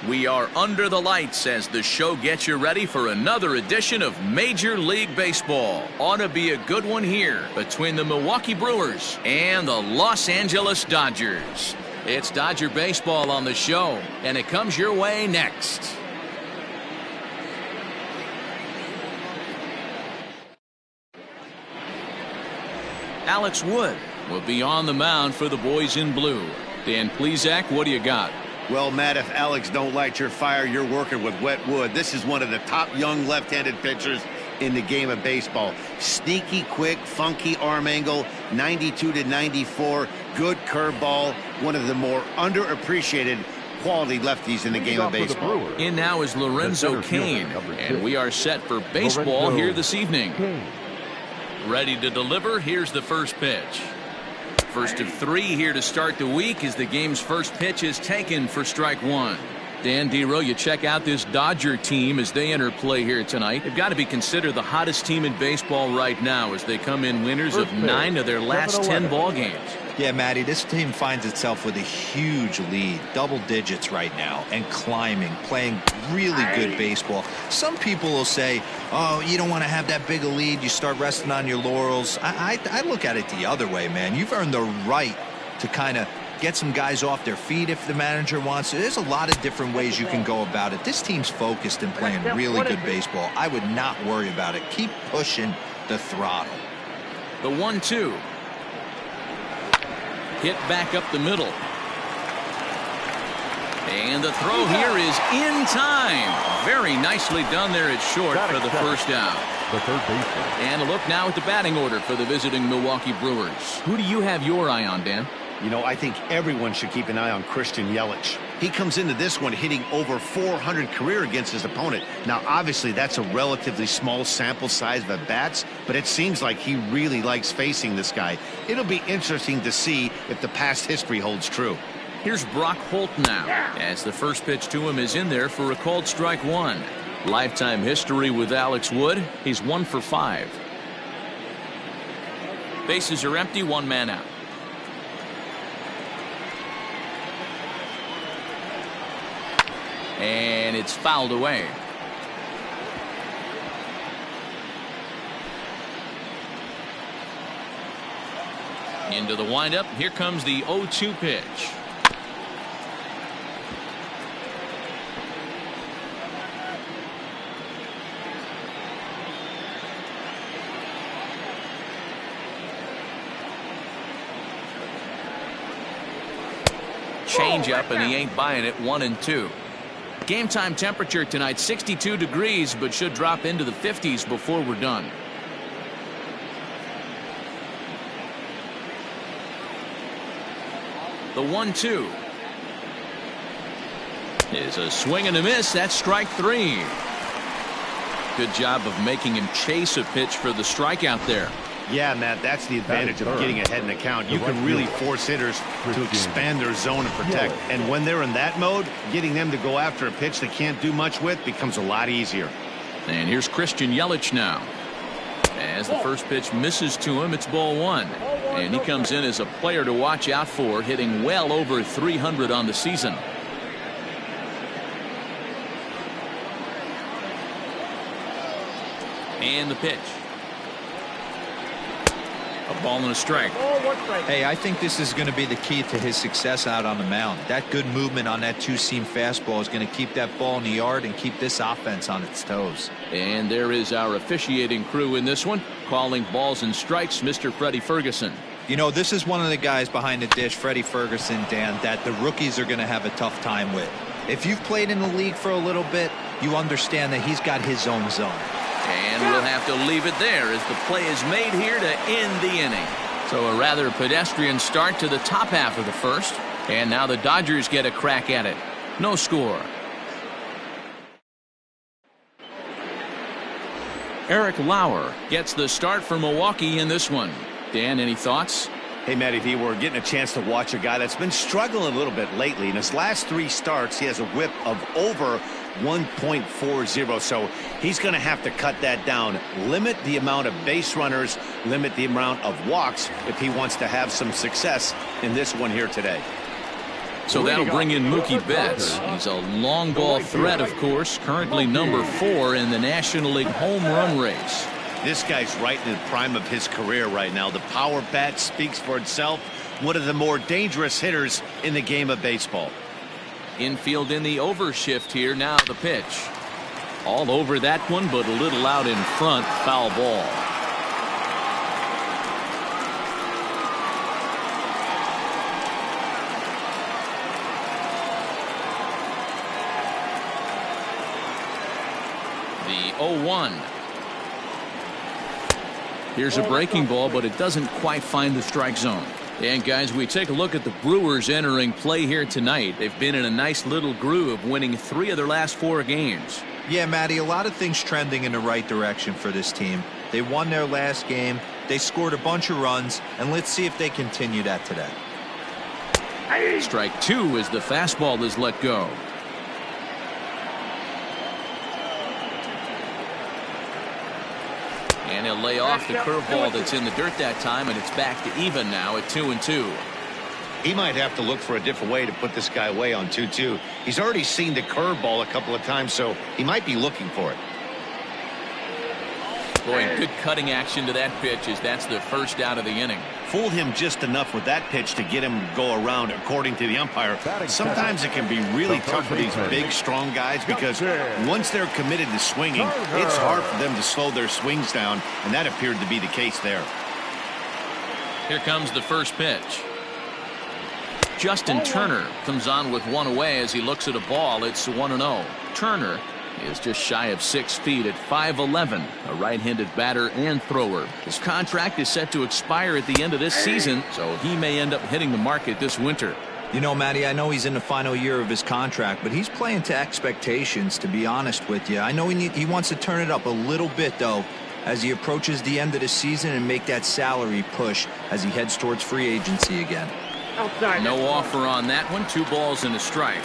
We are under the lights as the show gets you ready for another edition of Major League Baseball. Ought to be a good one here between the Milwaukee Brewers and the Los Angeles Dodgers. It's Dodger baseball on the show, and it comes your way next. Alex Wood will be on the mound for the boys in blue. Dan Plesac, what do you got? Well, Matt, if Alex don't light your fire, you're working with wet wood. This is one of the top young left-handed pitchers in the game of baseball. Sneaky, quick, funky arm angle, 92 to 94, good curveball. One of the more underappreciated quality lefties in the game of baseball. In now is Lorenzo Cain, and we are set for baseball here this evening. Ready to deliver. Here's the first pitch. First of three here to start the week as the game's first pitch is taken for strike one. Dan Dero, you check out this Dodger team as they enter play here tonight. They've got to be considered the hottest team in baseball right now as they come in winners of 9 of their last 10 ball games. Yeah, Matty, this team finds itself with a huge lead, double digits right now, and climbing, playing really good baseball. Some people will say, oh, you don't want to have that big a lead, you start resting on your laurels. I look at it the other way, man. You've earned the right to kind of get some guys off their feet if the manager wants to. There's a lot of different ways you can go about it. This team's focused and playing really good baseball. I would not worry about it. Keep pushing the throttle. The 1-2. Hit back up the middle. And the throw here is in time. Very nicely done there at short for the first out. The third baseman. And a look now at the batting order for the visiting Milwaukee Brewers. Who do you have your eye on, Dan? You know, I think everyone should keep an eye on Christian Yelich. He comes into this one hitting over 400 career against his opponent. Now, obviously, that's a relatively small sample size of at-bats, but it seems like he really likes facing this guy. It'll be interesting to see if the past history holds true. Here's Brock Holt now, as the first pitch to him is in there for a called strike one. Lifetime history with Alex Wood. He's 1 for 5. Bases are empty, one man out. And it's fouled away. Into the windup. Here comes the 0-2 pitch. Change up, and he ain't buying it. 1-2. Game time temperature tonight 62 degrees, but should drop into the 50s before we're done. The 1-2 is a swing and a miss. That's strike 3. Good job of making him chase a pitch for the strikeout there. Yeah, Matt, that's the advantage of getting ahead in the count. You can really force hitters to expand their zone and protect. And when they're in that mode, getting them to go after a pitch they can't do much with becomes a lot easier. And here's Christian Yelich now. As the first pitch misses to him, it's ball 1. And he comes in as a player to watch out for, hitting well over 300 on the season. And the pitch. A ball and a strike. Hey, I think this is going to be the key to his success out on the mound. That good movement on that two-seam fastball is going to keep that ball in the yard and keep this offense on its toes. And there is our officiating crew in this one, calling balls and strikes, Mr. Freddie Ferguson. You know, this is one of the guys behind the dish, Freddie Ferguson, Dan, that the rookies are going to have a tough time with. If you've played in the league for a little bit, you understand that he's got his own zone. And we'll have to leave it there as the play is made here to end the inning. So a rather pedestrian start to the top half of the first. And now the Dodgers get a crack at it. No score. Eric Lauer gets the start for Milwaukee in this one. Dan, any thoughts? Hey, Matty V, we're getting a chance to watch a guy that's been struggling a little bit lately. In his last 3 starts, he has a whip of over 1.40, so he's going to have to cut that down, limit the amount of base runners, limit the amount of walks if he wants to have some success in this one here today. So that'll bring in Mookie Betts. He's a long ball threat, of course, currently number 4 in the National League home run race. This guy's right in the prime of his career right now. The power bat speaks for itself. One of the more dangerous hitters in the game of baseball. Infield in the overshift here. Now the pitch. All over that one, but a little out in front. Foul ball. The 0-1. Here's a breaking ball, but it doesn't quite find the strike zone. And guys, we take a look at the Brewers entering play here tonight. They've been in a nice little groove, winning 3 of their last 4 games. Yeah, Matty, a lot of things trending in the right direction for this team. They won their last game, they scored a bunch of runs, and let's see if they continue that today. Strike 2 as the fastball is let go. And he'll lay off the curveball that's in the dirt that time, and it's back to even now at 2-2. He might have to look for a different way to put this guy away on 2-2. He's already seen the curveball a couple of times, so he might be looking for it. Boy, good cutting action to that pitch as that's the first out of the inning. Fooled him just enough with that pitch to get him to go around, according to the umpire. Sometimes it can be really tough for these big, strong guys because once they're committed to swinging, it's hard for them to slow their swings down, and that appeared to be the case there. Here comes the first pitch. Justin Turner comes on with one away as he looks at a ball. It's 1-0. Turner is just shy of 6 feet at 5'11", a right-handed batter and thrower. His contract is set to expire at the end of this season, so he may end up hitting the market this winter. You know, Matty, I know he's in the final year of his contract, but he's playing to expectations, to be honest with you. I know he wants to turn it up a little bit, though, as he approaches the end of the season and make that salary push as he heads towards free agency again. No offer on that one. 2 balls and a strike.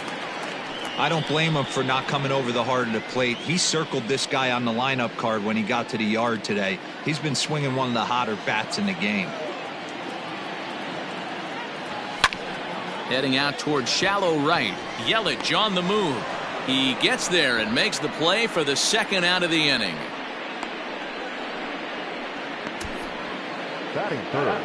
I don't blame him for not coming over the heart of the plate. He circled this guy on the lineup card when he got to the yard today. He's been swinging one of the hotter bats in the game. Heading out towards shallow right. Yelich on the move. He gets there and makes the play for the second out of the inning. Batting third.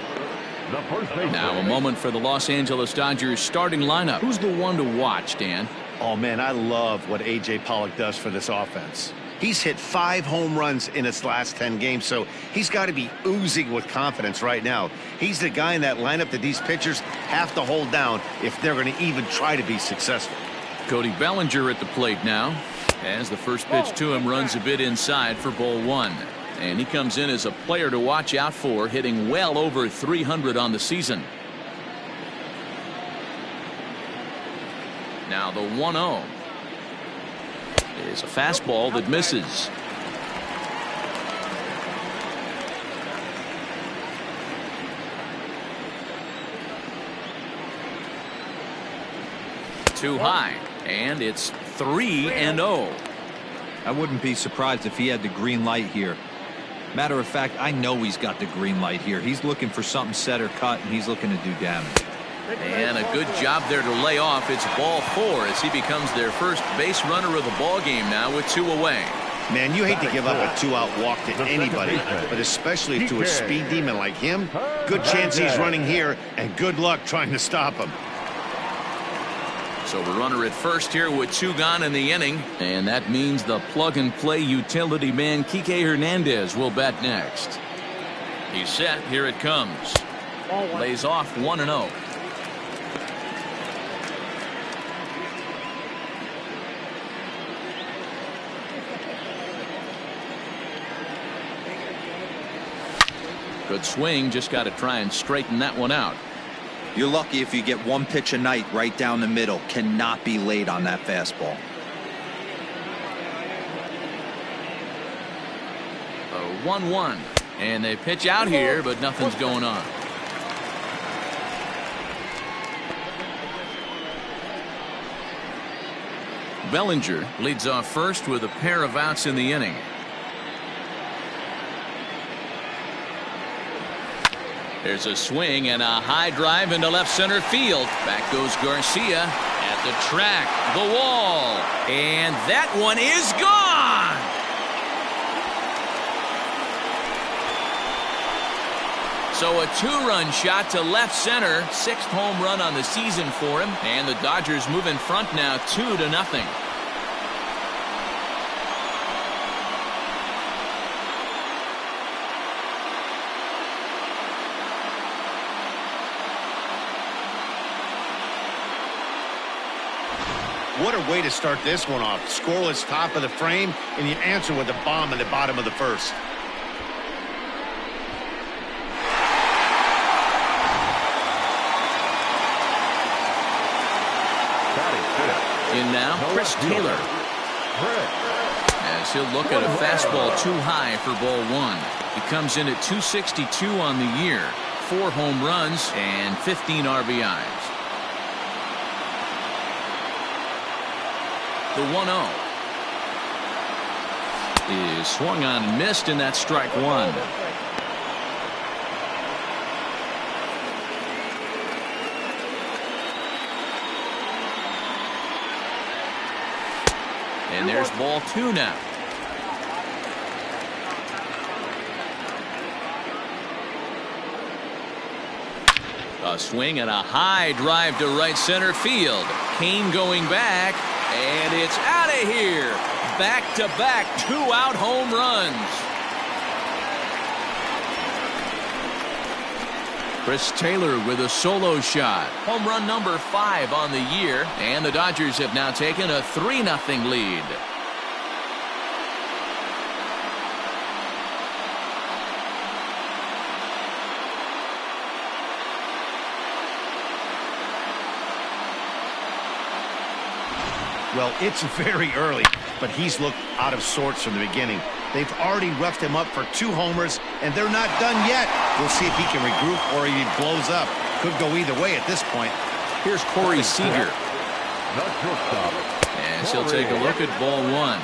Now a moment for the Los Angeles Dodgers starting lineup. Who's the one to watch, Dan? Oh, man, I love what A.J. Pollock does for this offense. He's hit 5 home runs in his last 10 games, so he's got to be oozing with confidence right now. He's the guy in that lineup that these pitchers have to hold down if they're going to even try to be successful. Cody Bellinger at the plate now, as the first pitch to him runs a bit inside for ball 1. And he comes in as a player to watch out for, hitting well over 300 on the season. Now the 1-0 is a fastball that misses. Too high, and it's 3-0. I wouldn't be surprised if he had the green light here. Matter of fact, I know he's got the green light here. He's looking for something set or cut, and he's looking to do damage. And a good job there to lay off. It's ball 4 as he becomes their first base runner of the ball game now with 2 away. Man, you hate to give up a 2-out walk to anybody, but especially to a speed demon like him. Good chance he's running here, and good luck trying to stop him. So the runner at first here with 2 gone in the inning, and that means the plug-and-play utility man Kike Hernandez will bat next. He's set. Here it comes. Lays off 1-0. Good swing, just got to try and straighten that one out. You're lucky if you get 1 pitch a night right down the middle. Cannot be late on that fastball. 1-1, and they pitch out here, but nothing's going on. Bellinger leads off first with a pair of outs in the inning. There's a swing and a high drive into left center field. Back goes Garcia at the track, the wall, and that one is gone. So a 2-run shot to left center, 6th home run on the season for him, and the Dodgers move in front now 2-0. What a way to start this one off. Scoreless top of the frame, and you answer with a bomb in the bottom of the first. In now, Chris Taylor. As he'll look at a fastball too high for ball 1. He comes in at 262 on the year, 4 home runs and 15 RBIs. The 1-0 is swung on and missed, and that's strike 1. And there's ball 2 now. A swing and a high drive to right center field. Kane going back, and it's out of here. Back-to-back 2-out home runs. Chris Taylor with a solo shot. Home run number 5 on the year, and the Dodgers have now taken a 3-0 lead. Well, it's very early, but he's looked out of sorts from the beginning. They've already roughed him up for 2 homers, and they're not done yet. We'll see if he can regroup or he blows up. Could go either way at this point. Here's Corey Seager. As he'll take a look at ball 1.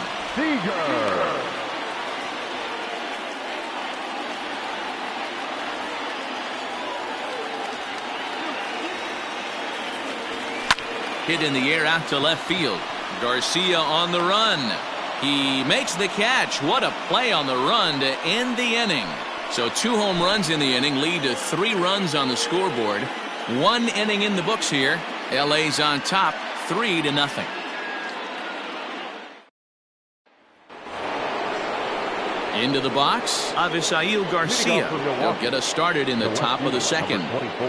Hit in the air out to left field. Garcia on the run. He makes the catch. What a play on the run to end the inning. So 2 home runs in the inning lead to 3 runs on the scoreboard. 1 inning in the books here. LA's on top 3-0. Into the box, Avisail Garcia. They'll get us started in the top of the 2nd.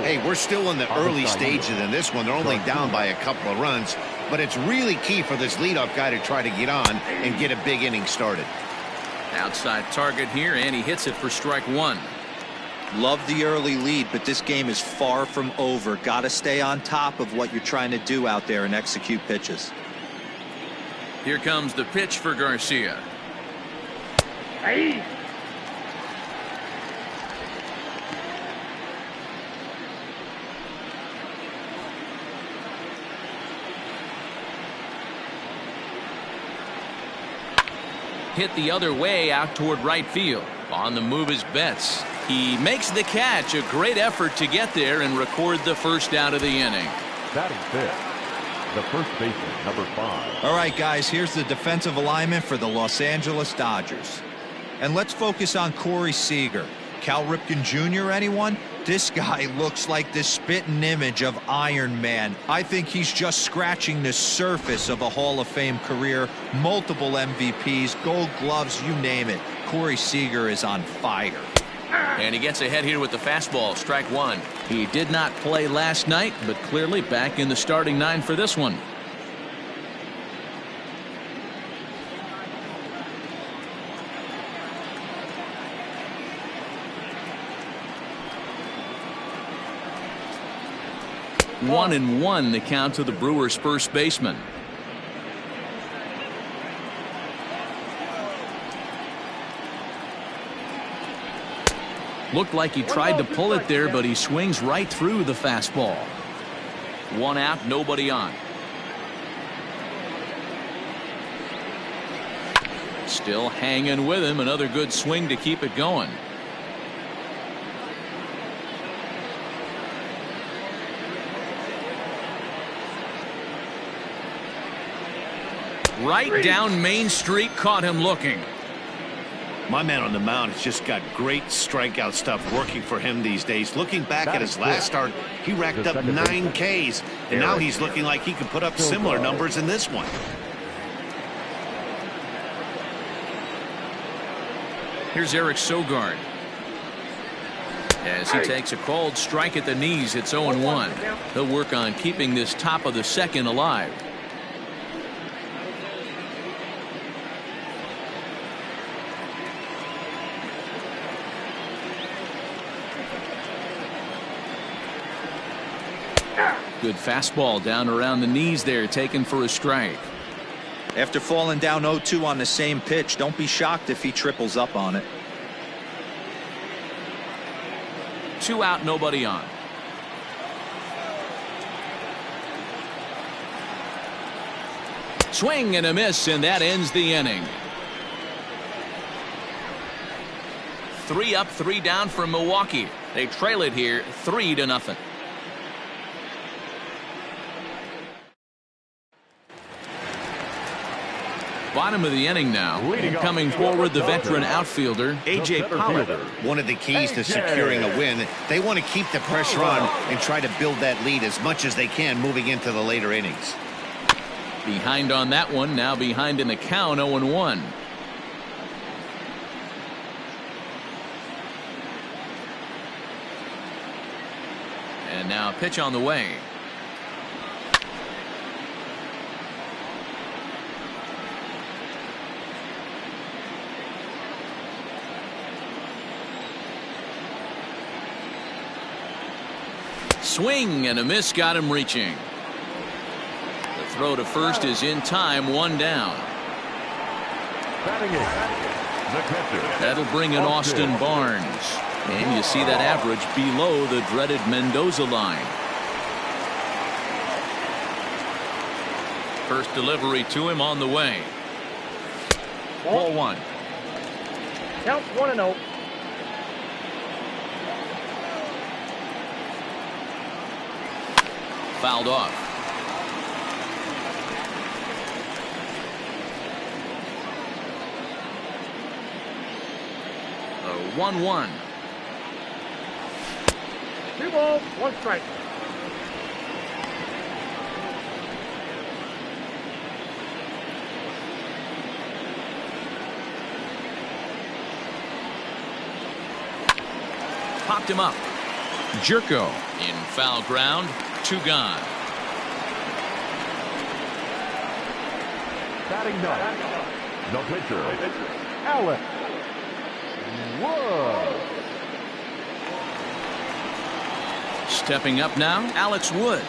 Hey, we're still in the early stages in this one. They're only down by a couple of runs, but it's really key for this leadoff guy to try to get on and get a big inning started. Outside target here, and he hits it for strike 1. Love the early lead, but this game is far from over. Got to stay on top of what you're trying to do out there and execute pitches. Here comes the pitch for Garcia. Hit the other way out toward right field. On the move is Betts. He makes the catch. A great effort to get there and record the first out of the inning. Batting 5th, the first baseman, number 5. All right, guys, here's the defensive alignment for the Los Angeles Dodgers. And let's focus on Corey Seager. Cal Ripken Jr., anyone? This guy looks like the spitting image of Iron Man. I think he's just scratching the surface of a Hall of Fame career. Multiple MVPs, Gold Gloves, you name it. Corey Seager is on fire. And he gets ahead here with the fastball, strike 1. He did not play last night, but clearly back in the starting 9 for this one. One and one the count to the Brewers' first baseman. Looked like he tried to pull it there, but he swings right through the fastball. 1 out, nobody on. Still hanging with him. Another good swing to keep it going. Right down Main Street, caught him looking. My man on the mound has just got great strikeout stuff working for him these days. Looking back at his last start, he racked up 9 Ks, and now he's looking like he could put up similar numbers in this one. Here's Eric Sogard. As he takes a called strike at the knees, it's 0-1. He'll work on keeping this top of the second alive. Good fastball down around the knees there, taken for a strike. After falling down 0-2 on the same pitch, don't be shocked if he triples up on it. 2 out, nobody on. Swing and a miss, and that ends the inning. 3 up, 3 down for Milwaukee. They trail it here 3-0. Bottom of the inning now. And coming forward, the veteran outfielder, A.J. Pollock. One of the keys to securing a win, they want to keep the pressure on and try to build that lead as much as they can moving into the later innings. Behind on that one, now behind in the count, 0-1. And now pitch on the way. Swing and a miss, got him reaching. The throw to first is in time, 1 down. That'll bring in Austin Barnes. And you see that average below the dreaded Mendoza line. First delivery to him on the way. Ball 1. Count 1-0. Fouled off. A 1-1. 2 balls, 1 strike. Popped him up. Jerko in foul ground. 2 gone. Batting ninth, the pitcher, Alex Wood. Stepping up now, Alex Wood.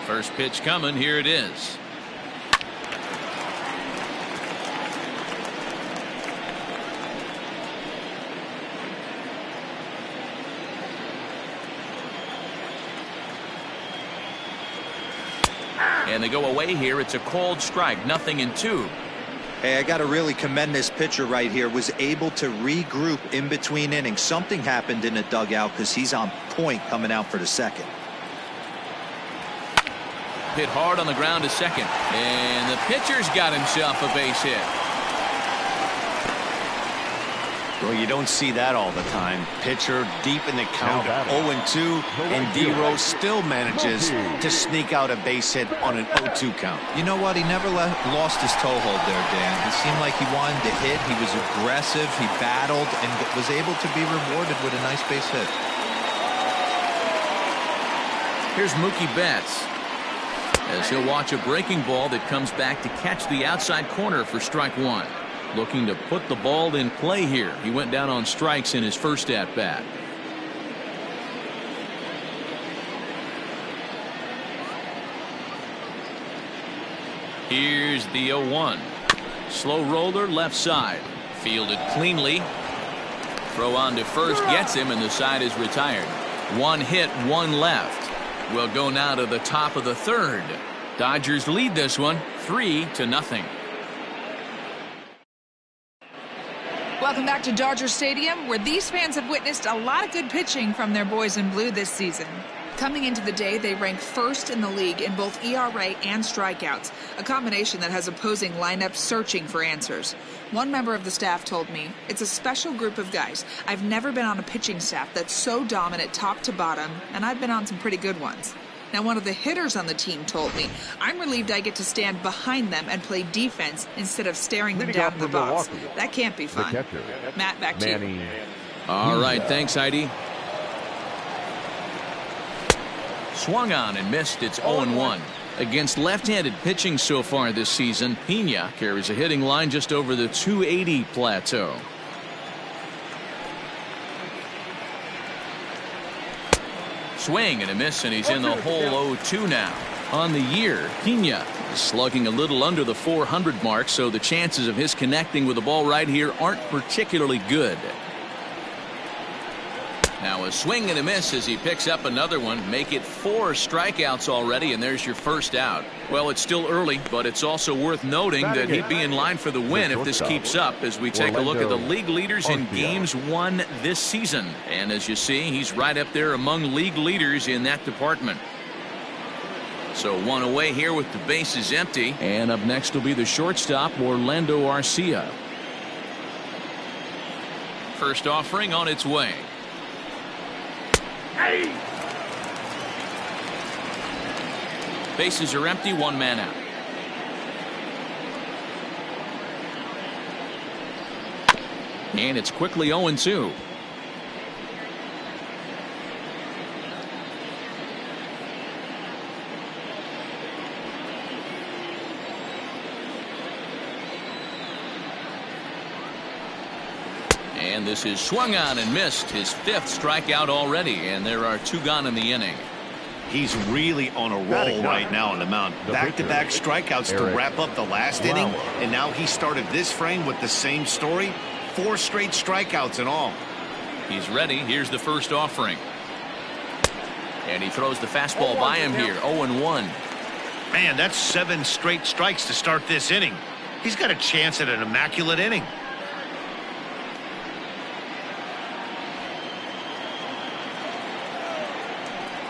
First pitch coming, here it is. And they go away here. It's a called strike, 0-2. Hey, I got to really commend this pitcher right here. Was able to regroup in between innings. Something happened in the dugout because he's on point coming out for the second. Hit hard on the ground to second. And the pitcher's got himself a base hit. Well, you don't see that all the time. Pitcher deep in the count, 0-2, and D-Rose still manages to sneak out a base hit on an 0-2 count. You know what? He never lost his toehold there, Dan. It seemed like he wanted to hit. He was aggressive. He battled and was able to be rewarded with a nice base hit. Here's Mookie Betts, as he'll watch a breaking ball that comes back to catch the outside corner for strike 1. Looking to put the ball in play here. He went down on strikes in his first at bat. Here's the 0-1. Slow roller left side. Fielded cleanly. Throw on to first, gets him, and the side is retired. 1 hit, 1 left. We'll go now to the top of the third. Dodgers lead this one 3-0. Welcome back to Dodger Stadium, where these fans have witnessed a lot of good pitching from their boys in blue this season. Coming into the day, they rank first in the league in both ERA and strikeouts, a combination that has opposing lineups searching for answers. One member of the staff told me, "It's a special group of guys. I've never been on a pitching staff that's so dominant top to bottom, and I've been on some pretty good ones." Now, one of the hitters on the team told me, "I'm relieved I get to stand behind them and play defense instead of staring them down in the box. That can't be fun." Matt, back to you. All right, thanks, Heidi. Swung on and missed. It's 0-1. Against left-handed pitching so far this season, Pena carries a hitting line just over the 280 plateau. Swing and a miss, and he's in the hole 0-2 now. On the year, Pena is slugging a little under the 400 mark, so the chances of his connecting with the ball right here aren't particularly good. Now a swing and a miss as he picks up another one. Make it 4 strikeouts already, and there's your first out. Well, it's still early, but it's also worth noting that he'd be in line for the win if this keeps up as we take a look at the league leaders in games won this season. And as you see, he's right up there among league leaders in that department. So one away here with the bases empty. And up next will be the shortstop, Orlando Arcia. First offering on its way. Hey! Bases are empty, one man out. And it's quickly 0-2. And this is swung on and missed. His 5th strikeout already, and there are 2 gone in the inning. He's really on a roll right now on the mound. Back-to-back strikeouts to wrap up the last inning, and now he started this frame with the same story. 4 straight strikeouts in all. He's ready. Here's the first offering. And he throws the fastball by him here. 0-1. Man, that's 7 straight strikes to start this inning. He's got a chance at an immaculate inning.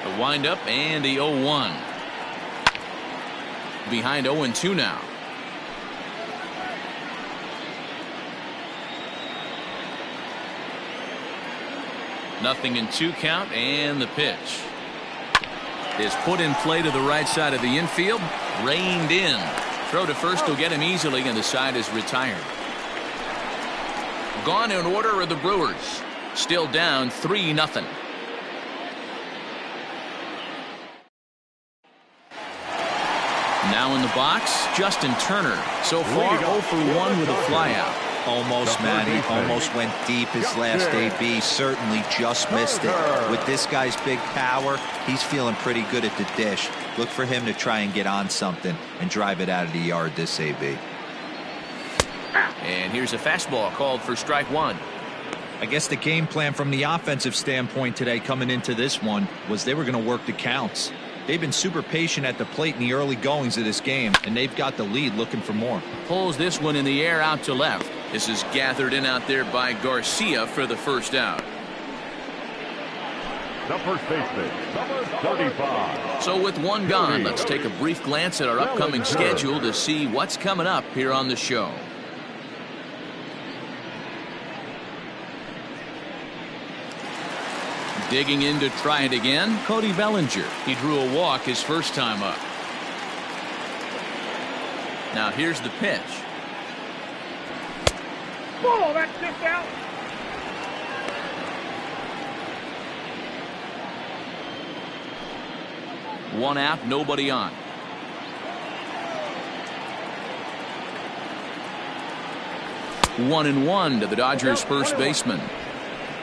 The windup and the 0-1. Behind 0-2 now. Nothing in 2 count, and the pitch is put in play to the right side of the infield. Reined in. Throw to first will get him easily, and the side is retired. Gone in order are the Brewers. Still down 3-0. Now in the box, Justin Turner. So far 0 for 1 with a flyout. Almost, Matty. Almost went deep his last AB. Certainly just missed it. With this guy's big power, he's feeling pretty good at the dish. Look for him to try and get on something and drive it out of the yard this AB. And here's a fastball called for strike 1. I guess the game plan from the offensive standpoint today coming into this one was they were going to work the counts. They've been super patient at the plate in the early goings of this game, and they've got the lead looking for more. Pulls this one in the air out to left. This is gathered in out there by Garcia for the first out. The first baseman, number 35. So with 1 gone, let's take a brief glance at our upcoming schedule to see what's coming up here on the show. Digging in to try it again, Cody Bellinger. He drew a walk his first time up. Now here's the pitch. Whoa, that's just out. One out, nobody on. One and one to the Dodgers' first baseman.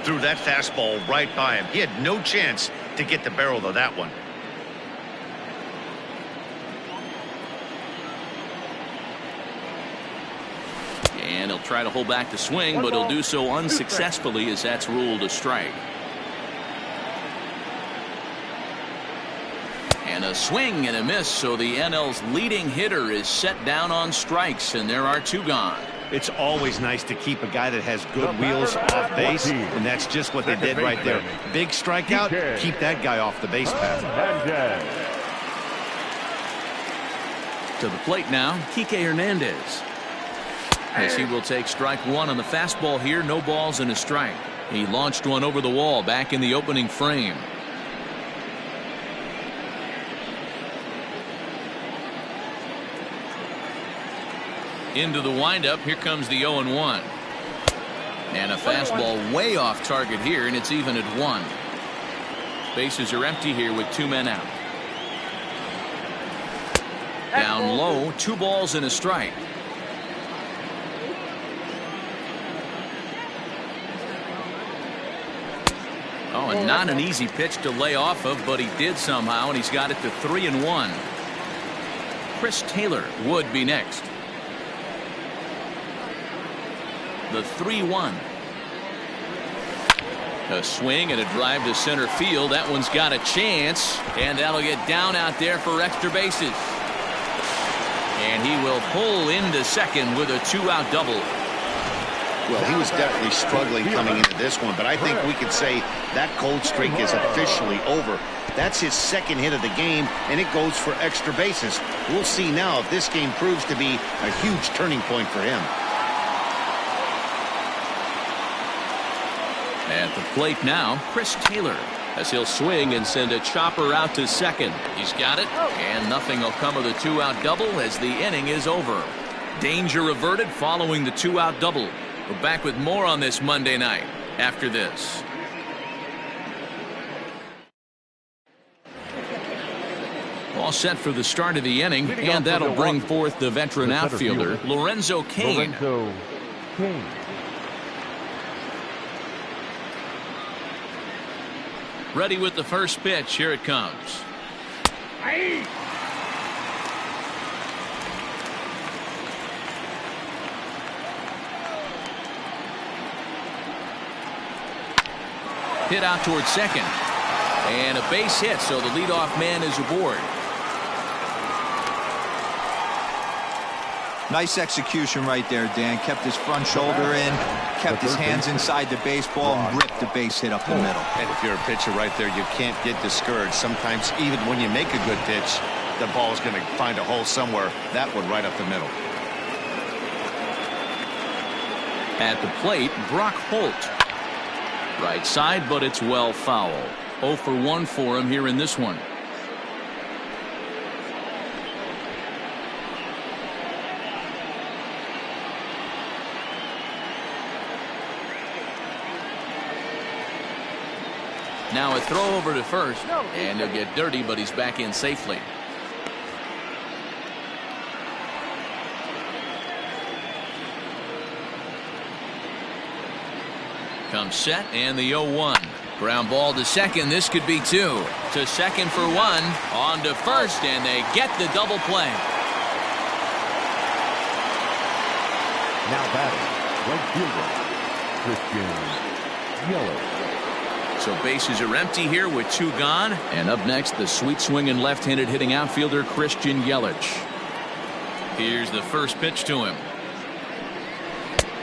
Threw that fastball right by him. He had no chance to get the barrel of that one. And he'll try to hold back the swing, but he'll do so unsuccessfully as that's ruled a strike. And a swing and a miss, so the NL's leading hitter is set down on strikes, and there are 2 gone. It's always nice to keep a guy that has good wheels off base, and that's just what they did right there. Big strikeout, keep that guy off the base path. To the plate now, Kike Hernandez. As he will take strike one on the fastball here, no balls and a strike. He launched one over the wall back in the opening frame. Into the windup, here comes the 0-1. And a fastball way off target here, and it's even at 1. Bases are empty here with 2 men out. Down low, 2 balls and a strike. Oh, and not an easy pitch to lay off of, but he did somehow, and he's got it to 3-1. Chris Taylor would be next. The 3-1. A swing and a drive to center field. That one's got a chance, and that'll get down out there for extra bases. And he will pull into second with a 2-out double. Well, he was definitely struggling coming into this one, but I think we could say that cold streak is officially over. That's his second hit of the game, and it goes for extra bases. We'll see now if this game proves to be a huge turning point for him. At the plate now, Chris Taylor, as he'll swing and send a chopper out to second. He's got it, and nothing will come of the 2-out double as the inning is over. Danger averted following the 2-out double. We're back with more on this Monday night after this. All set for the start of the inning, and that'll bring forth the veteran outfielder, Lorenzo Cain. Ready with the first pitch. Here it comes. Hit out towards second. And a base hit, so the leadoff man is aboard. Nice execution right there, Dan. Kept his front shoulder in, kept his hands inside the baseball, and ripped the base hit up the middle. And if you're a pitcher right there, you can't get discouraged. Sometimes even when you make a good pitch, the ball is going to find a hole somewhere. That one right up the middle. At the plate, Brock Holt. Right side, but it's well foul. 0 for 1 for him here in this one. Now a throw over to first, and he'll get dirty, but he's back in safely. Comes set, and the 0-1. Ground ball to second. This could be 2. To second for 1. On to first, and they get the double play. Now batting, right fielder, Christian Yelich. So bases are empty here with 2 gone. And up next, the sweet swinging left-handed hitting outfielder Christian Yelich. Here's the first pitch to him.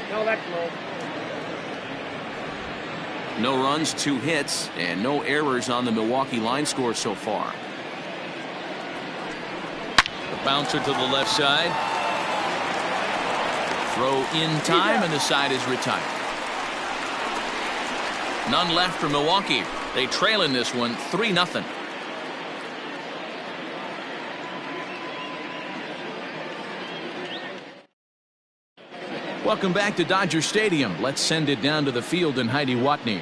No, that's low. No runs, 2 hits, and no errors on the Milwaukee line score so far. The bouncer to the left side. Throw in time, and the side is retired. None left for Milwaukee. They trail in this one 3-0. Welcome back to Dodger Stadium. Let's send it down to the field and Heidi Watney.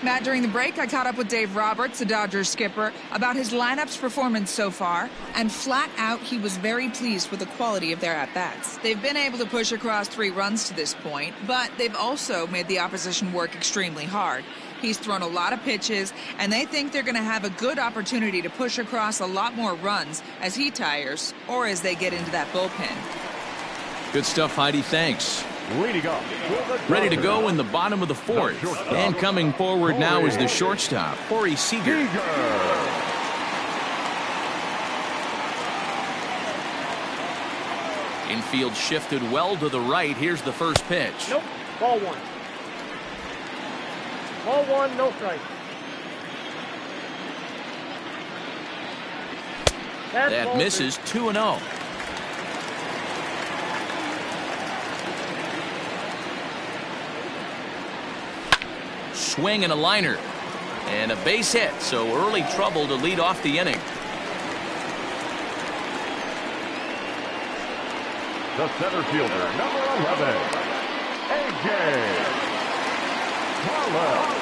Matt, during the break, I caught up with Dave Roberts, the Dodgers skipper, about his lineup's performance so far, and flat out, he was very pleased with the quality of their at-bats. They've been able to push across 3 runs to this point, but they've also made the opposition work extremely hard. He's thrown a lot of pitches, and they think they're going to have a good opportunity to push across a lot more runs as he tires or as they get into that bullpen. Good stuff, Heidi. Thanks. Ready to go in the bottom of the 4th. And coming forward now is the shortstop, Corey Seager. Infield shifted well to the right. Here's the first pitch. Nope. Ball one. Ball one, no strike. That misses 2-0. Swing and a liner. And a base hit, so early trouble to lead off the inning. The center fielder, number 11, A.J. Pollock.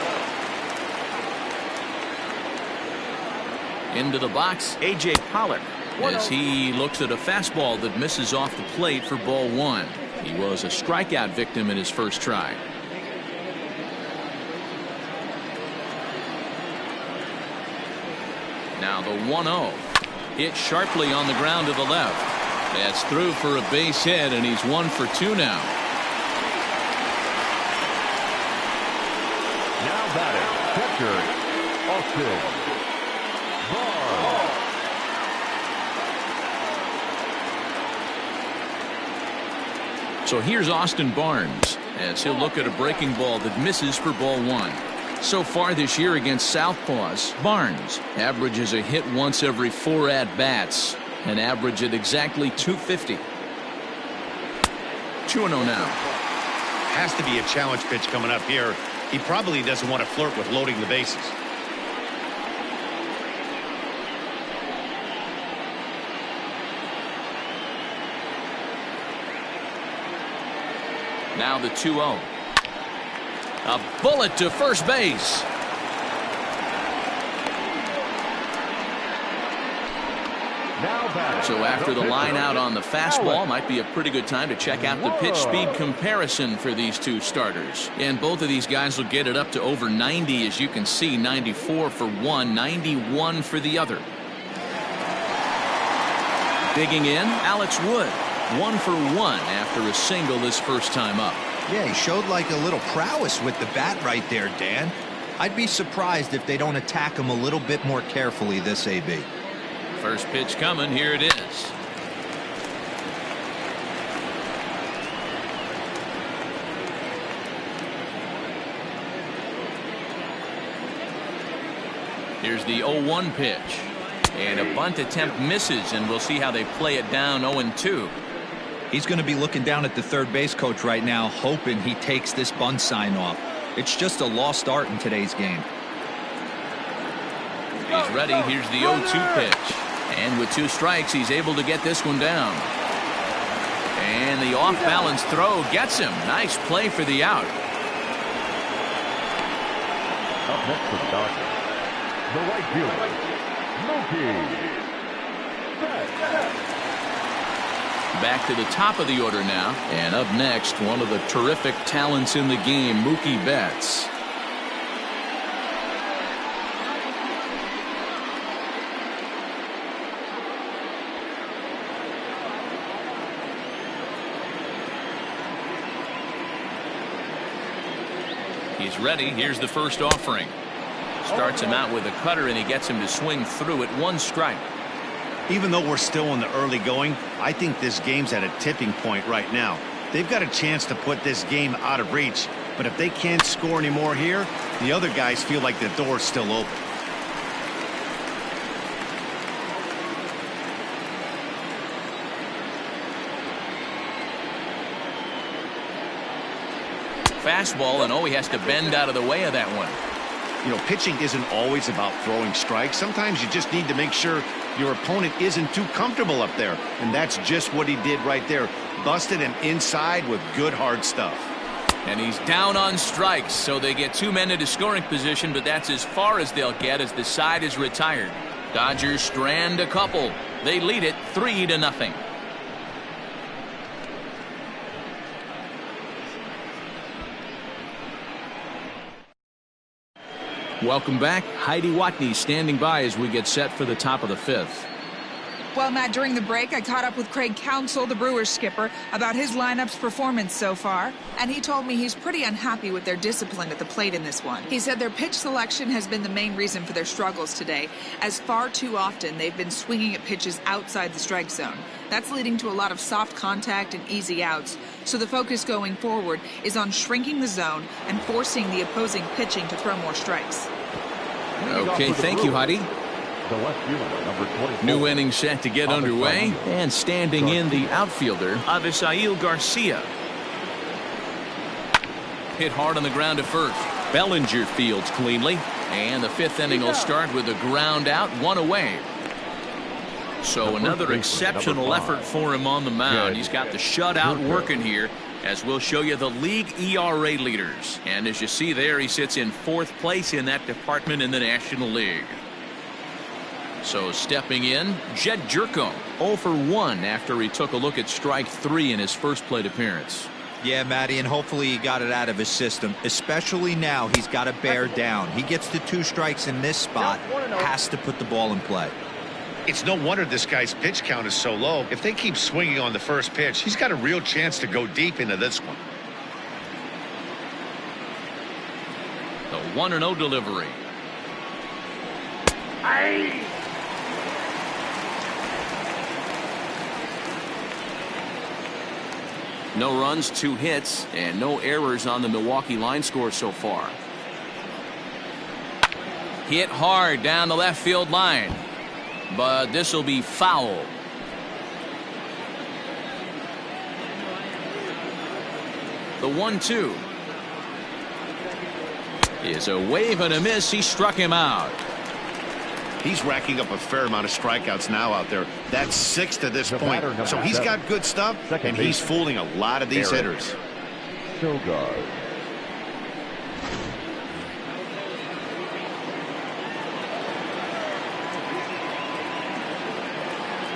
Into the box, A.J. Pollock, as he looks at a fastball that misses off the plate for ball one. He was a strikeout victim in his first try. Now the 1-0. Hit sharply on the ground to the left. That's through for a base hit, and he's 1 for 2 now. Now batting, catcher, Austin Barnes. So here's Austin Barnes, as he'll look at a breaking ball that misses for ball one. So far this year against Southpaws, Barnes averages a hit once every 4 at-bats, an average at exactly 250. 2-0 now. Has to be a challenge pitch coming up here. He probably doesn't want to flirt with loading the bases. Now the 2-0. A bullet to first base. So after the line out on the fastball, might be a pretty good time to check out the pitch speed comparison for these two starters. And both of these guys will get it up to over 90, as you can see. 94 for one, 91 for the other. Digging in, Alex Wood. 1 for 1 after a single his first time up. Yeah, he showed like a little prowess with the bat right there, Dan. I'd be surprised if they don't attack him a little bit more carefully this AB. First pitch coming. Here it is. Here's the 0-1 pitch. And a bunt attempt misses, and we'll see how they play it down. 0-2. He's going to be looking down at the third base coach right now, hoping he takes this bunt sign off. It's just a lost art in today's game. He's ready. Here's the 0-2 pitch. And with 2 strikes, he's able to get this one down. And the off-balance throw gets him. Nice play for the out. Up next for the Dodgers, the right fielder, Mookie. Back to the top of the order now. And up next, one of the terrific talents in the game, Mookie Betts. He's ready. Here's the first offering. Starts him out with a cutter, and he gets him to swing through it. 1 strike. Even though we're still in the early going, I think this game's at a tipping point right now. They've got a chance to put this game out of reach, but if they can't score any more here, the other guys feel like the door's still open. Fastball, and he has to bend out of the way of that one. You know, pitching isn't always about throwing strikes. Sometimes you just need to make sure your opponent isn't too comfortable up there, and that's just what he did right there. Busted him inside with good hard stuff. And he's down on strikes, so they get 2 men into scoring position, but that's as far as they'll get as the side is retired. Dodgers strand a couple. They lead it 3-0. Welcome back. Heidi Watney standing by as we get set for the top of the 5th. Well, Matt, during the break, I caught up with Craig Counsell, the Brewers skipper, about his lineup's performance so far, and he told me he's pretty unhappy with their discipline at the plate in this one. He said their pitch selection has been the main reason for their struggles today, as far too often they've been swinging at pitches outside the strike zone. That's leading to a lot of soft contact and easy outs, so the focus going forward is on shrinking the zone and forcing the opposing pitching to throw more strikes. Okay, thank you, Heidi. The left fielder, number 24. New inning set to get underway, and standing in the outfielder, Avisail Garcia. Hit hard on the ground to first. Bellinger fields cleanly, and the fifth inning will start with a ground out, one away. So another exceptional effort for him on the mound. He's got the shutout working here, as we'll show you the league ERA leaders. And as you see there, he sits in 4th place in that department in the National League. So stepping in, Jed Jerko, 0 for 1 after he took a look at strike 3 in his first plate appearance. Yeah, Matty, and hopefully he got it out of his system, especially now he's got to bear down. He gets the 2 strikes in this spot, has to put the ball in play. It's no wonder this guy's pitch count is so low. If they keep swinging on the first pitch, he's got a real chance to go deep into this one. The 1-0 delivery. No runs, 2 hits, and no errors on the Milwaukee line score so far. Hit hard down the left field line, but this will be foul. The 1-2 is a wave and a miss. He struck him out. He's racking up a fair amount of strikeouts now out there. That's 6 to this point. So he's got good stuff, and he's fooling a lot of these hitters. Sogard.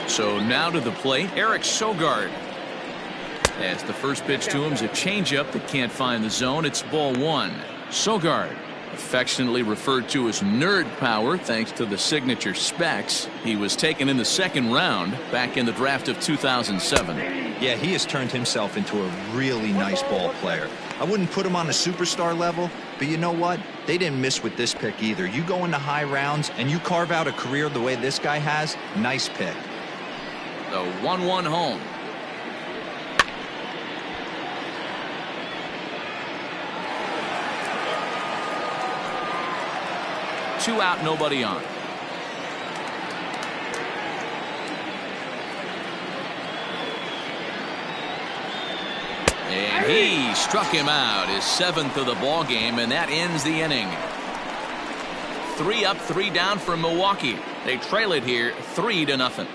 So now to the plate, Eric Sogard. As the first pitch to him is a changeup that can't find the zone. It's ball 1. Sogard, affectionately referred to as nerd power thanks to the signature specs. He was taken in the 2nd round back in the draft of 2007. Yeah, he has turned himself into a really nice ball player. I wouldn't put him on a superstar level, but you know what? They didn't miss with this pick either. You go into high rounds and you carve out a career the way this guy has, nice pick. The 1-1 home. Two out, nobody on. And he struck him out, his 7th of the ball game, and that ends the inning. 3 up, 3 down for Milwaukee. They trail it here 3-0.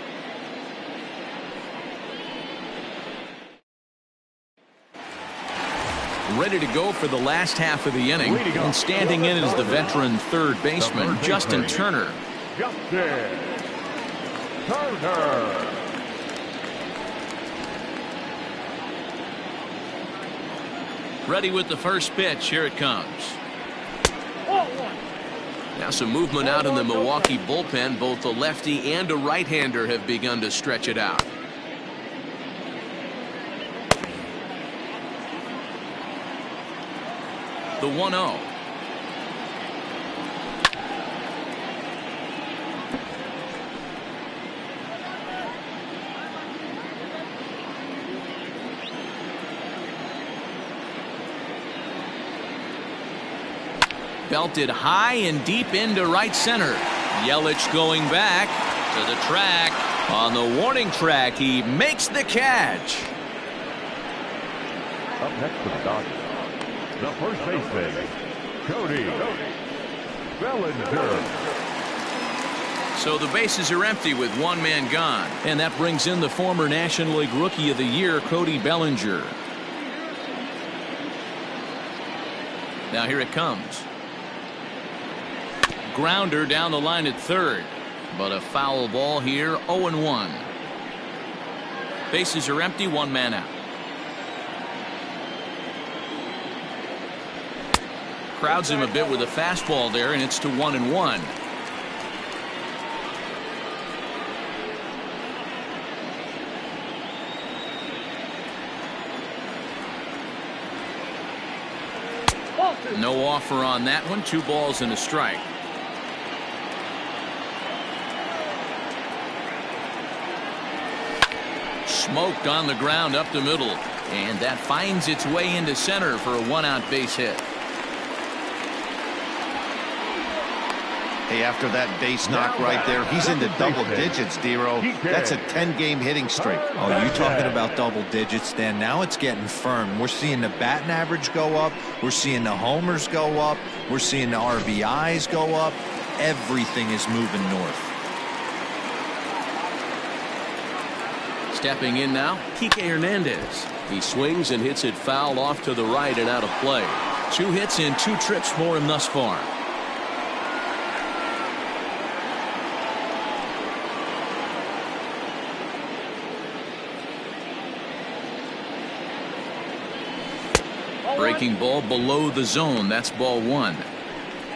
Ready to go for the last half of the inning, and standing in is the veteran 3rd baseman, Justin Turner. Justin Turner. Ready with the first pitch. Here it comes. Now some movement out in the Milwaukee bullpen. Both the lefty and a right-hander have begun to stretch it out. The 1-0. Belted high and deep into right center. Yelich going back to the track. On the warning track, he makes the catch. Up next for the Dodgers, the first baseman, Cody Bellinger. So the bases are empty with one man gone. And that brings in the former National League Rookie of the Year, Cody Bellinger. Now here it comes. Grounder down the line at third. But a foul ball here, 0-1. Bases are empty, one man out. Crowds him a bit with a fastball there, and it's to 1-1. No offer on that one. 2 balls and a strike. Smoked on the ground up the middle, and that finds its way into center for a 1-out base hit. Hey, after that base knock right there, he's into double digits, Dero. That's a 10-game hitting streak. Oh, you talking about double digits, Dan? Now it's getting firm. We're seeing the batting average go up. We're seeing the homers go up. We're seeing the RBIs go up. Everything is moving north. Stepping in now, Kike Hernandez. He swings and hits it foul off to the right and out of play. 2 hits and 2 trips for him thus far. Breaking ball below the zone. That's ball 1.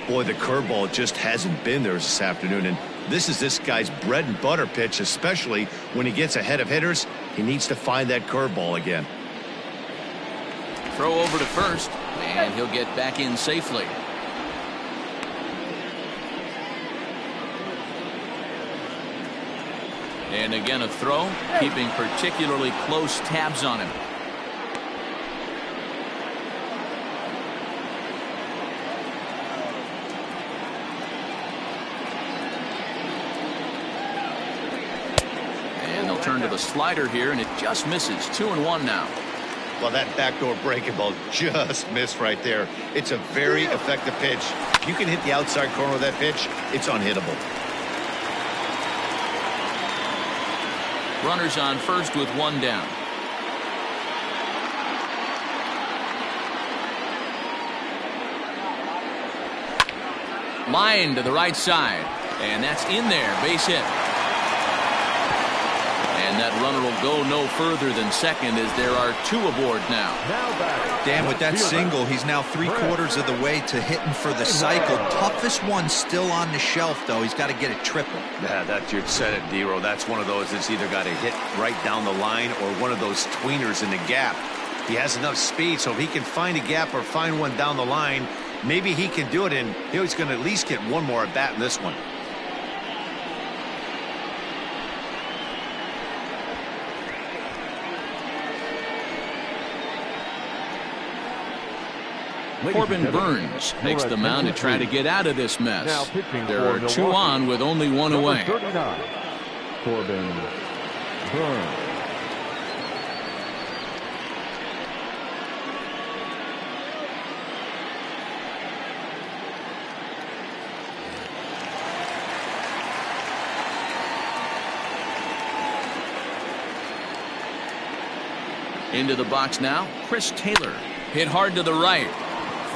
Boy, the curveball just hasn't been there this afternoon, and this guy's bread and butter pitch, especially when he gets ahead of hitters. He needs to find that curveball again. Throw over to first, and he'll get back in safely. And again a throw, keeping particularly close tabs on him. Turn to the slider here, and it just misses. 2-1 now. Well, that backdoor breaking ball just missed right there. It's a very effective pitch. If you can hit the outside corner of that pitch, it's unhittable. Runners on first with 1 down. Line to the right side, and that's in there. Base hit. And that runner will go no further than second as there are 2 aboard now. Dan, with that single, he's now 3/4 of the way to hitting for the cycle. Toughest one still on the shelf, though. He's got to get it triple. Yeah, you said it, Dero. That's one of those that's either got to hit right down the line or one of those tweeners in the gap. He has enough speed, so if he can find a gap or find one down the line, maybe he can do it, and he's going to at least get one more at bat in this one. Corbin Burns makes the mound to try to get out of this mess. There are 2 on with only 1 away. Corbin Burns. Into the box now, Chris Taylor. Hit hard to the right.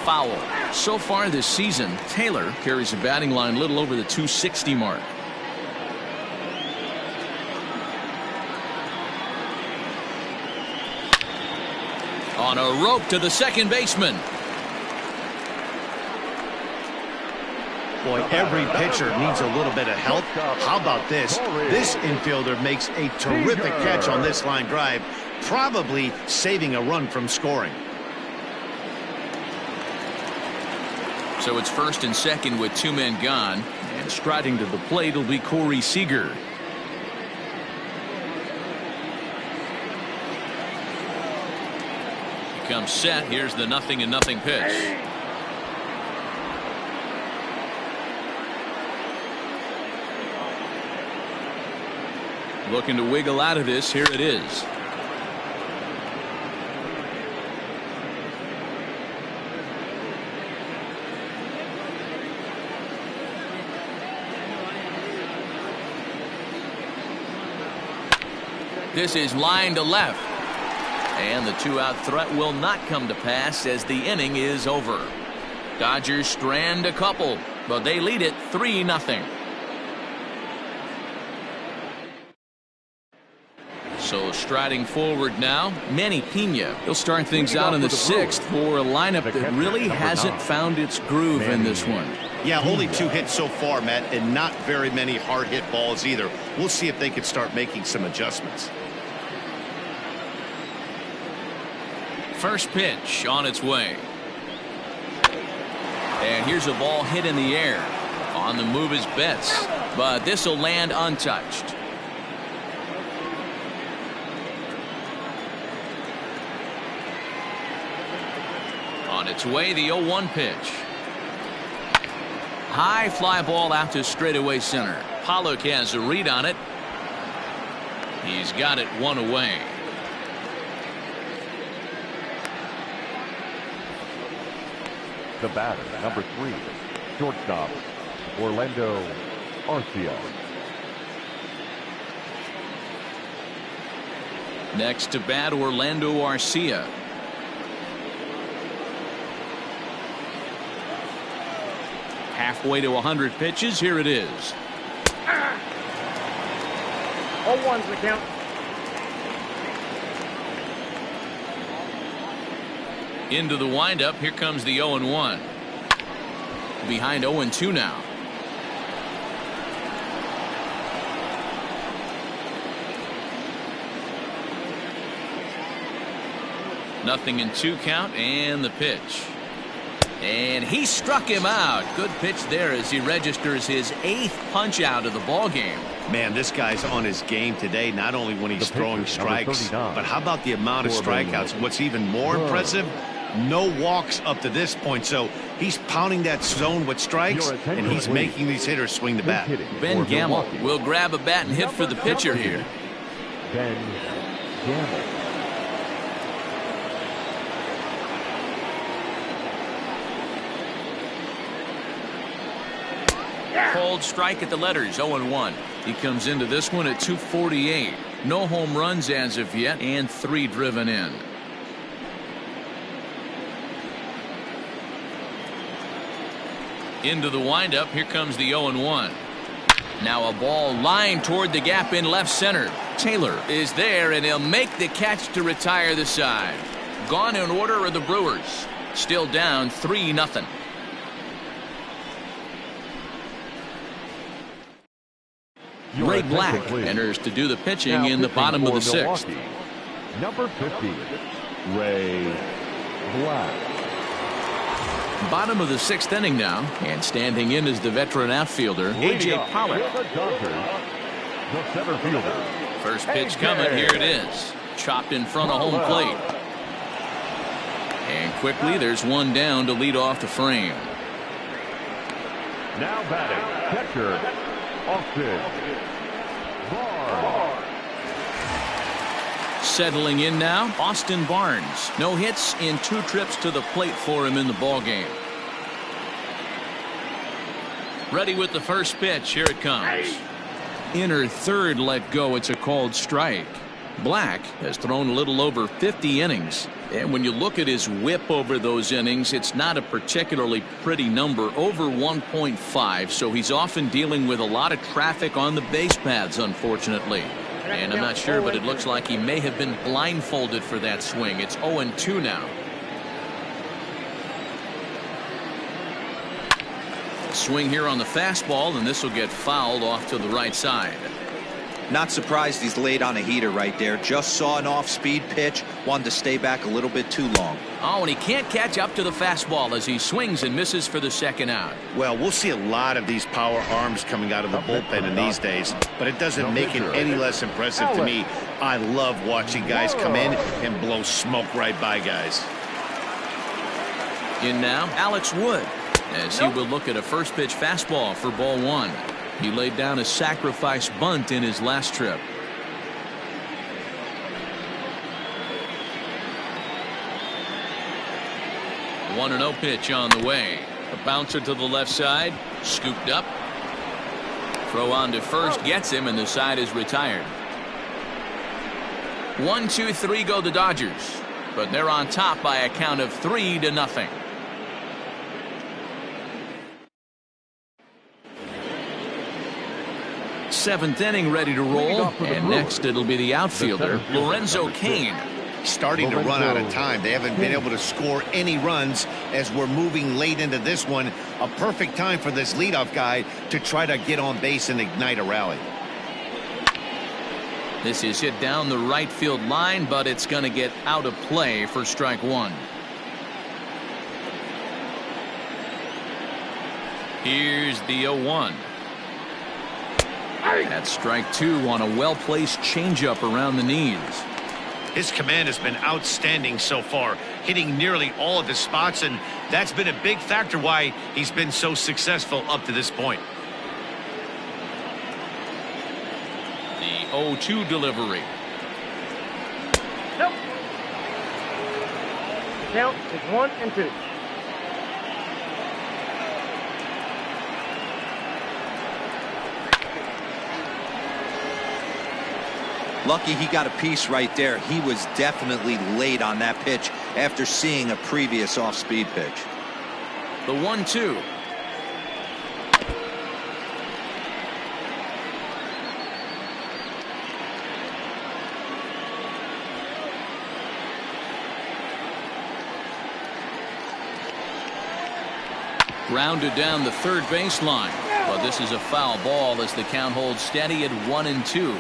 Foul. So far this season, Taylor carries a batting line little over the 260 mark. On a rope to the second baseman. Boy, every pitcher needs a little bit of help. How about this? This infielder makes a terrific catch on this line drive, probably saving a run from scoring. So it's first and second with 2 men gone, and striding to the plate will be Corey Seager. He comes set. Here's the 0-0 pitch. Looking to wiggle out of this. Here it is. This is line to left. And the 2-out threat will not come to pass as the inning is over. Dodgers strand a couple, but they lead it 3-0. So striding forward now, Manny Pena. He'll start things out in the 6th for a lineup that really hasn't found its groove in this one. Yeah, only 2 hits so far, Matt, and not very many hard hit balls either. We'll see if they can start making some adjustments. First pitch on its way. And here's a ball hit in the air. On the move is Betts, but this will land untouched. On its way, the 0-1 pitch. High fly ball out to straightaway center. Pollock has a read on it. He's got it one away. The batter, number 3, shortstop, Orlando Arcia. Next to bat, Orlando Arcia. Halfway to 100 pitches. Here it is. 0-1's the count. Into the windup. Here comes the 0-1. Behind 0-2 now. Nothing in 2 count, and the pitch. And he struck him out. Good pitch there as he registers his 8th punch out of the ball game. Man, this guy's on his game today, not only when he's throwing strikes, but how about the amount of strikeouts? What's even more impressive, no walks up to this point. So he's pounding that zone with strikes, and he's making these hitters swing the bat. Ben Gamble will grab a bat and hit for the pitcher here. Ben Gamble. Cold strike at the letters, 0-1. He comes into this one at 248. No home runs as of yet, and 3 driven in. Into the windup. Here comes the 0-1. Now a ball lined toward the gap in left center. Taylor is there, and he'll make the catch to retire the side. Gone in order are the Brewers. Still down 3-0. Ray Black enters to do the pitching now in the bottom of the 6th. Milwaukee, number 50, Ray Black. Bottom of the 6th inning now, and standing in is the veteran outfielder A.J. Pollock. The center fielder. First pitch coming. Here it is. Chopped in front of home plate. And quickly there's one down to lead off the frame. Now batting, catcher, Austin Barnes. Settling in now, Austin Barnes. No hits in 2 trips to the plate for him in the ball game. Ready with the first pitch. Here it comes. Inner third let go. It's a called strike. Black has thrown a little over 50 innings. And when you look at his whip over those innings, it's not a particularly pretty number, over 1.5. So he's often dealing with a lot of traffic on the base paths, unfortunately. And I'm not sure, but it looks like he may have been blindfolded for that swing. It's 0-2 now. Swing here on the fastball, and this will get fouled off to the right side. Not surprised he's laid on a heater right there. Just saw an off-speed pitch. Wanted to stay back a little bit too long. Oh, and he can't catch up to the fastball as he swings and misses for the second out. Well, we'll see a lot of these power arms coming out of the bullpen in these days, but it doesn't make it any less impressive to me. I love watching guys come in and blow smoke right by guys. In now, Alex Wood, as he will look at a first pitch fastball for ball 1. He laid down a sacrifice bunt in his last trip. One 1-0 pitch on the way. A bouncer to the left side, scooped up. Throw on to first, gets him, and the side is retired. 1-2-3 go the Dodgers, but they're on top by a count of 3-0. Seventh inning ready to roll, and next it'll be the outfielder Lorenzo Cain. Starting to run out of time. They haven't been able to score any runs as we're moving late into this one. A perfect time for this leadoff guy to try to get on base and ignite a rally. This is hit down the right field line, but it's going to get out of play for strike 1. Here's the 0-1. That's strike two on a well-placed changeup around the knees. His command has been outstanding so far, hitting nearly all of his spots, and that's been a big factor why he's been so successful up to this point. The 0-2 delivery. Nope. Count is 1-2. Lucky he got a piece right there. He was definitely late on that pitch after seeing a previous off-speed pitch. The 1-2. Grounded down the third baseline, but this is a foul ball as the count holds steady at 1-2.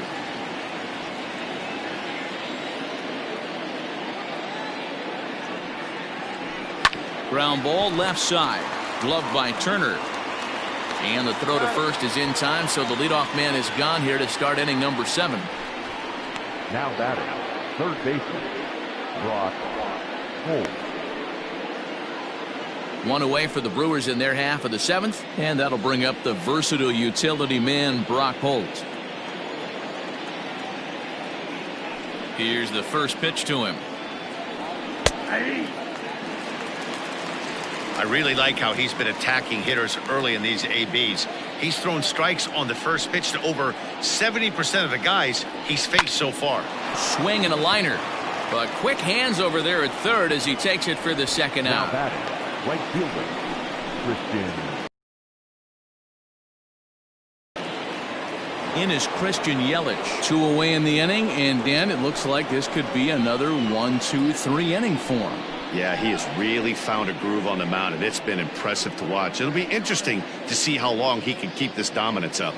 Ground ball left side, gloved by Turner. And the throw to first is in time, so the leadoff man is gone here to start inning number 7. Now batting, third baseman, Brock Holt. One away for the Brewers in their half of the 7th, and that'll bring up the versatile utility man Brock Holt. Here's the first pitch to him. I really like how he's been attacking hitters early in these ABs. He's thrown strikes on the first pitch to over 70% of the guys he's faced so far. Swing and a liner, but quick hands over there at third as he takes it for the second Now out. batting, right fielder, Christian. In is Christian Yelich. 2 away in the inning, and Dan, it looks like this could be another 1-2-3 inning for him. Yeah, he has really found a groove on the mound, and it's been impressive to watch. It'll be interesting to see how long he can keep this dominance up.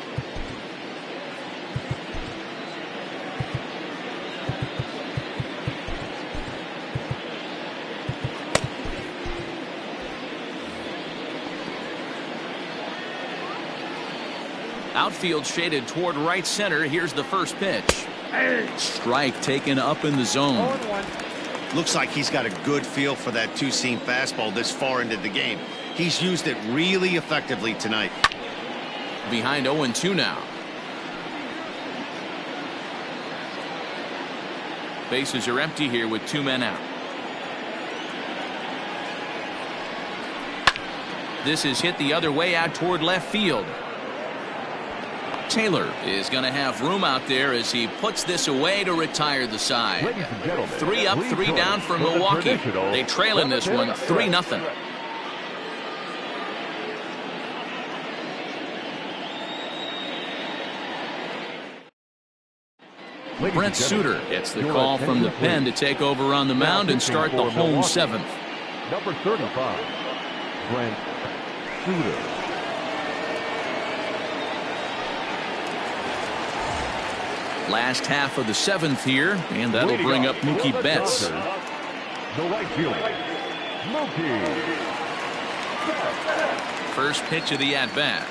Outfield shaded toward right center. Here's the first pitch. Strike taken up in the zone. 0-1. Looks like he's got a good feel for that two-seam fastball this far into the game. He's used it really effectively tonight. Behind 0-2 now. Bases are empty here with 2 men out. This is hit the other way out toward left field. Taylor is going to have room out there as he puts this away to retire the side. 3 up, 3 down for Milwaukee. They trail in this one 3-0. Brent Suter gets the call from the pen to take over on the mound and start the home 7th. Number 35, Brent Suter. Last half of the 7th here, and that'll bring up Mookie Betts. The right fielder, Mookie. First pitch of the at-bat.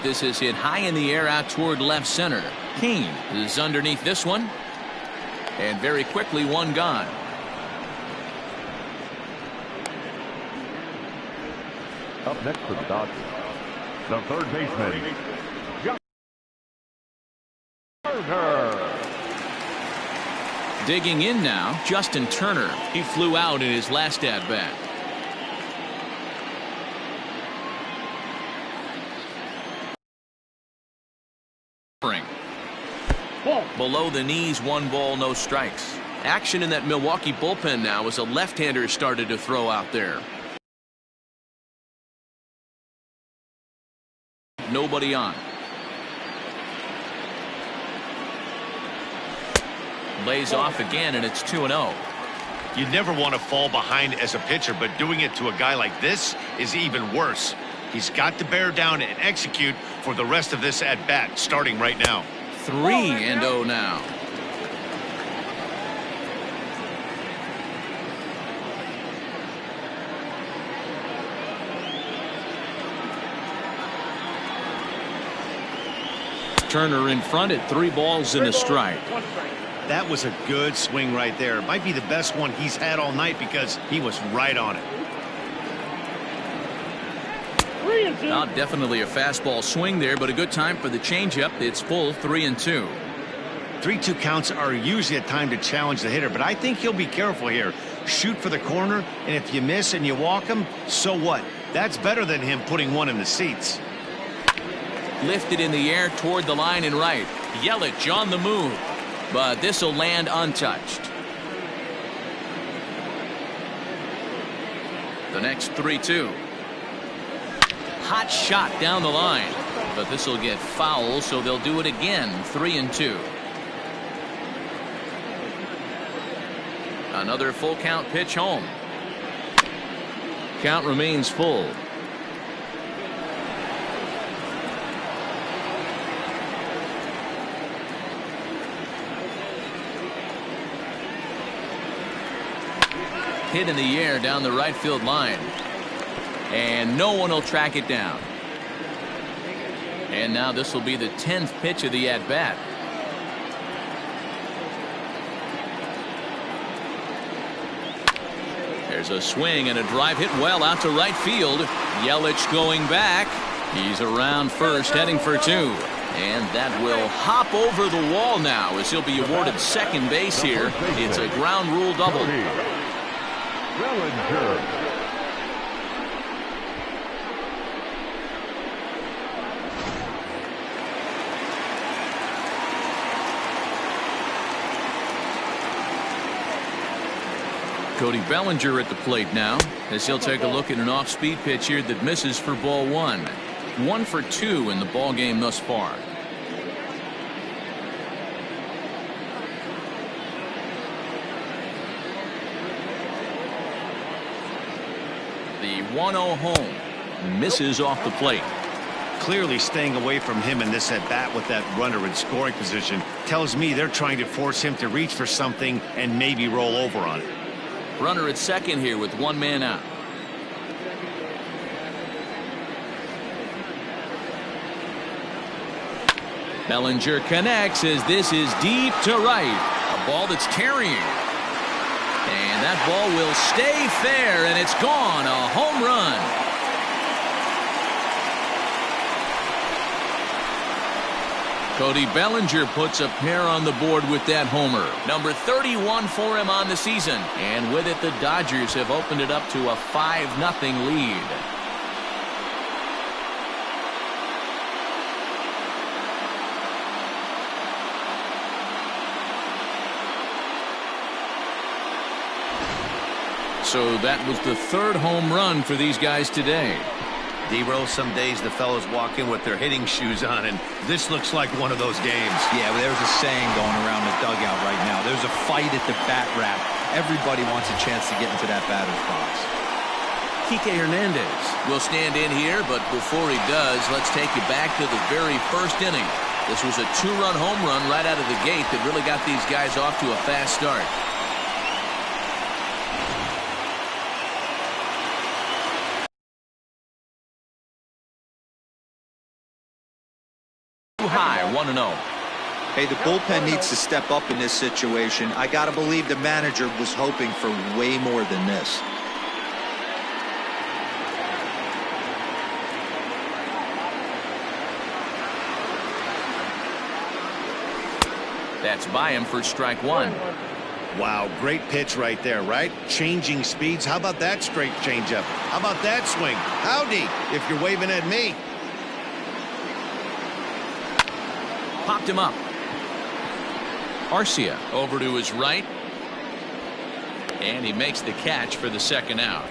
This is hit high in the air out toward left center. Kane is underneath this one, and very quickly one gone. Up next for the Dodgers, the third baseman, Digging in now, Justin Turner. He flew out in his last at-bat. Below the knees, 1 ball, no strikes. Action in that Milwaukee bullpen now as a left-hander started to throw out there. Nobody on. Lays off again, and it's 2-0. You never want to fall behind as a pitcher, but doing it to a guy like this is even worse. He's got to bear down and execute for the rest of this at-bat, starting right now. 3-0 now. Turner in front at 3 balls and a strike. That was a good swing right there. It might be the best one he's had all night because he was right on it. Not definitely a fastball swing there, but a good time for the changeup. It's full 3-2. 3-2 counts are usually a time to challenge the hitter, but I think he'll be careful here. Shoot for the corner, and if you miss and you walk him, so what? That's better than him putting one in the seats. Lifted in the air toward the line and right. Yelich on the move, but this will land untouched. The next 3-2. Hot shot down the line, but this will get foul, so they'll do it again. 3-2. Another full count pitch home. Count remains full. Hit in the air down the right field line. And no one will track it down. And now this will be the 10th pitch of the at-bat. There's a swing and a drive hit well out to right field. Yelich going back. He's around first, heading for 2. And that will hop over the wall now as he'll be awarded second base here. It's a ground rule double. Cody Bellinger at the plate now as he'll take a look at an off-speed pitch here that misses for ball 1. 1 for 2 in the ball game thus far. The 1-0 home misses off the plate. Clearly staying away from him in this at-bat with that runner in scoring position tells me they're trying to force him to reach for something and maybe roll over on it. Runner at second here with 1 man out. Bellinger connects as this is deep to right. A ball that's carrying. And that ball will stay fair, and it's gone. A home run. Cody Bellinger puts a pair on the board with that homer. Number 31 for him on the season. And with it, the Dodgers have opened it up to a 5-0 lead. So that was the 3rd home run for these guys today. D-Roll, some days the fellows walk in with their hitting shoes on, and this looks like one of those games. Yeah, well, there's a saying going around the dugout right now. There's a fight at the bat rack. Everybody wants a chance to get into that batter's box. Kike Hernandez will stand in here, but before he does, let's take you back to the very first inning. This was a 2-run home run right out of the gate that really got these guys off to a fast start. High, 1-0. Hey, the bullpen needs to step up in this situation. I got to believe the manager was hoping for way more than this. That's by him for strike 1. Wow, great pitch right there, right? Changing speeds. How about that straight changeup? How about that swing? Howdy, if you're waving at me. Popped him up. Arcia over to his right. And he makes the catch for the second out.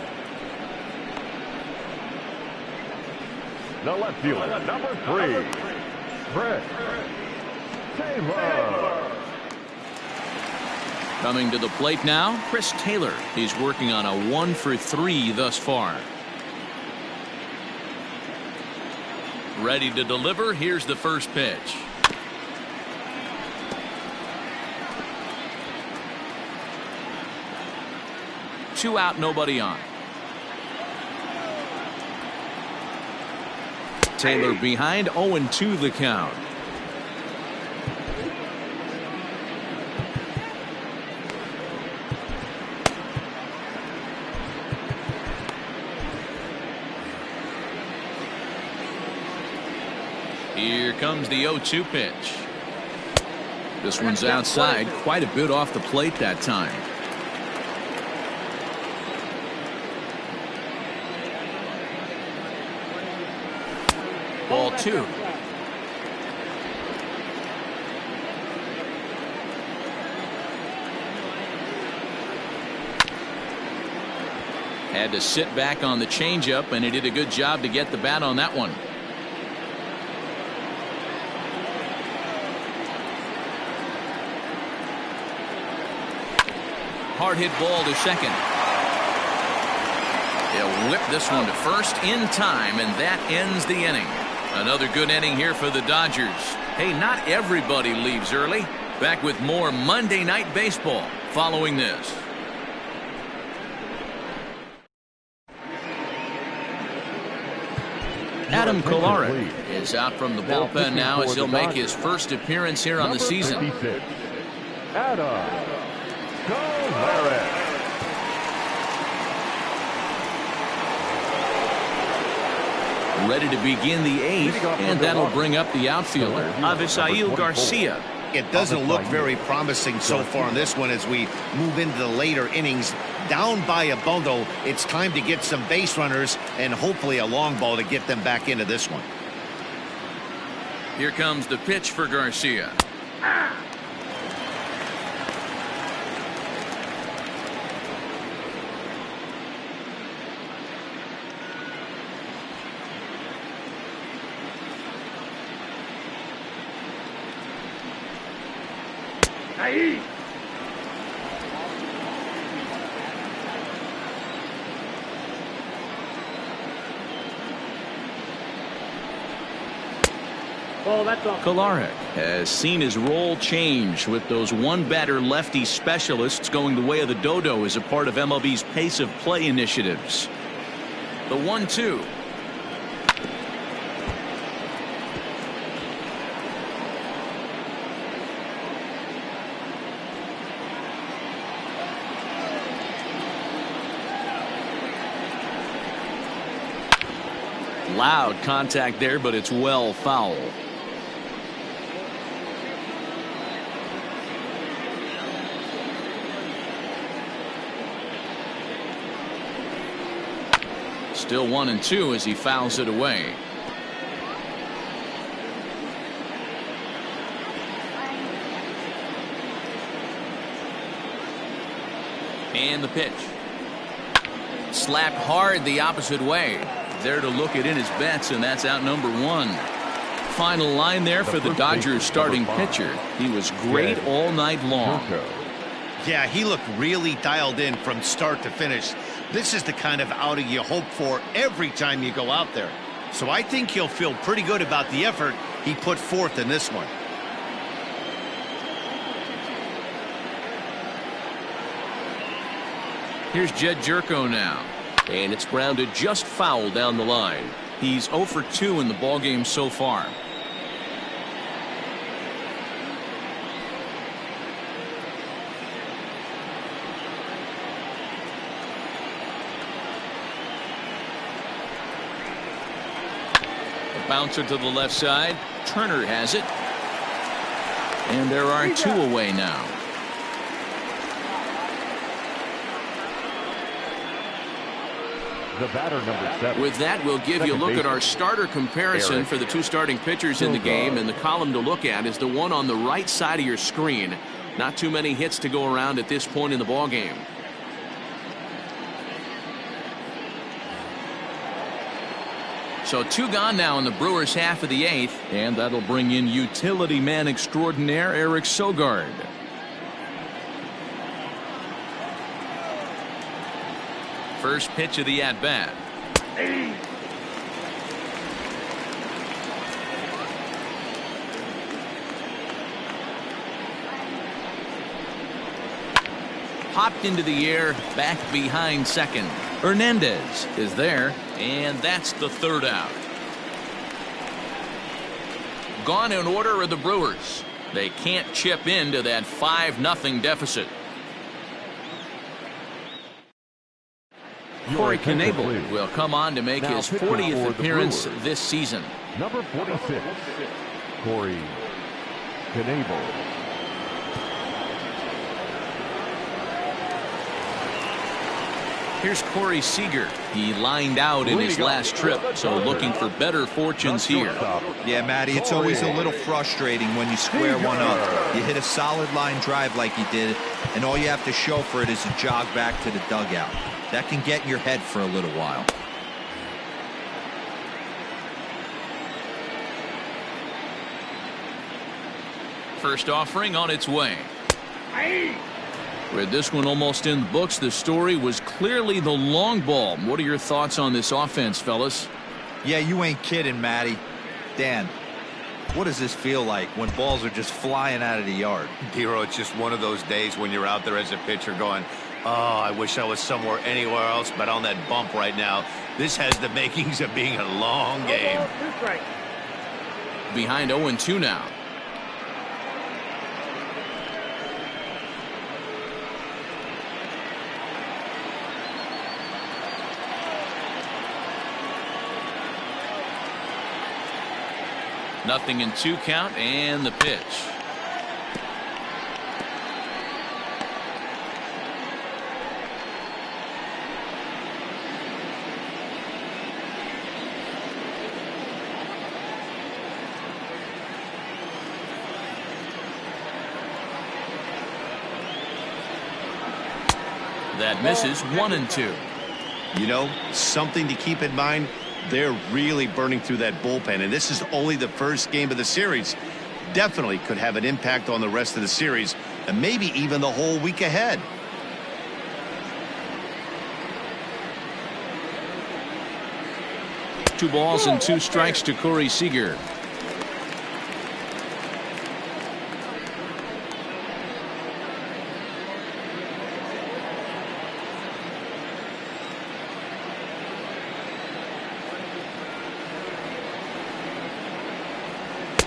The left fielder, number 3, Chris Taylor. Coming to the plate now, Chris Taylor. He's working on a 1 for 3 thus far. Ready to deliver. Here's the first pitch. Two out, nobody on. Taylor behind, 0-2 the count. comes the 0-2 pitch. This one's outside, quite a bit off the plate that time. Ball 2. Had to sit back on the changeup, and he did a good job to get the bat on that one. Hard hit ball to second. He'll whip this one to first in time, and that ends the inning. Another good inning here for the Dodgers. Hey, not everybody leaves early. Back with more Monday Night Baseball following this. Adam Kolarek is out from the bullpen now as he'll make his first appearance here on the season. Adam Kolarek. Ready to begin the 8th, and that'll bring up the outfielder, Avisail Garcia. It doesn't look very promising so far in this one as we move into the later innings. Down by a bundle, it's time to get some base runners and hopefully a long ball to get them back into this one. Here comes the pitch for Garcia. Kolarek has seen his role change with those one-batter lefty specialists going the way of the dodo as a part of MLB's pace of play initiatives. The 1-2. Loud contact there, but it's well foul. Still 1-2 as he fouls it away. And the pitch. Slapped hard the opposite way. There to look it in his bets, and that's out number 1. Final line there for the Dodgers starting pitcher. He was great all night long. Yeah, he looked really dialed in from start to finish. This is the kind of outing you hope for every time you go out there. So I think he'll feel pretty good about the effort he put forth in this one. Here's Jed Jerko now. And it's grounded just foul down the line. He's 0 for 2 in the ballgame so far. A bouncer to the left side. Turner has it. And there are 2 away now. The batter, number 7. With that, we'll give you a look at our starter comparison for the 2 starting pitchers in the game, and the column to look at is the one on the right side of your screen. Not too many hits to go around at this point in the ballgame. So 2 gone now in the Brewers' half of the 8th, and that'll bring in utility man extraordinaire Eric Sogard. First pitch of the at-bat. Popped into the air, back behind second. Hernandez is there, and that's the 3rd out. Gone in order are the Brewers. They can't chip into that 5-0 deficit. Corey Knebel will come on to make his 40th appearance this season. Number 46, Corey Knebel. Here's Corey Seager. He lined out in his last trip, so looking for better fortunes here. Yeah, Matty, it's always a little frustrating when you square one up. You hit a solid line drive like he did, and all you have to show for it is a jog back to the dugout. That can get in your head for a little while. First offering on its way. With this one almost in the books, the story was clearly the long ball. What are your thoughts on this offense, fellas? Yeah, you ain't kidding, Matty. Dan, what does this feel like when balls are just flying out of the yard? Hero, it's just one of those days when you're out there as a pitcher going, oh, I wish I was somewhere anywhere else but on that bump right now. This has the makings of being a long game. Behind 0-2 now. Nothing in 2 count, and the pitch. That misses. 1-2. You know, something to keep in mind. They're really burning through that bullpen, and this is only the first game of the series. Definitely could have an impact on the rest of the series, and maybe even the whole week ahead. Two balls and 2 strikes to Corey Seager.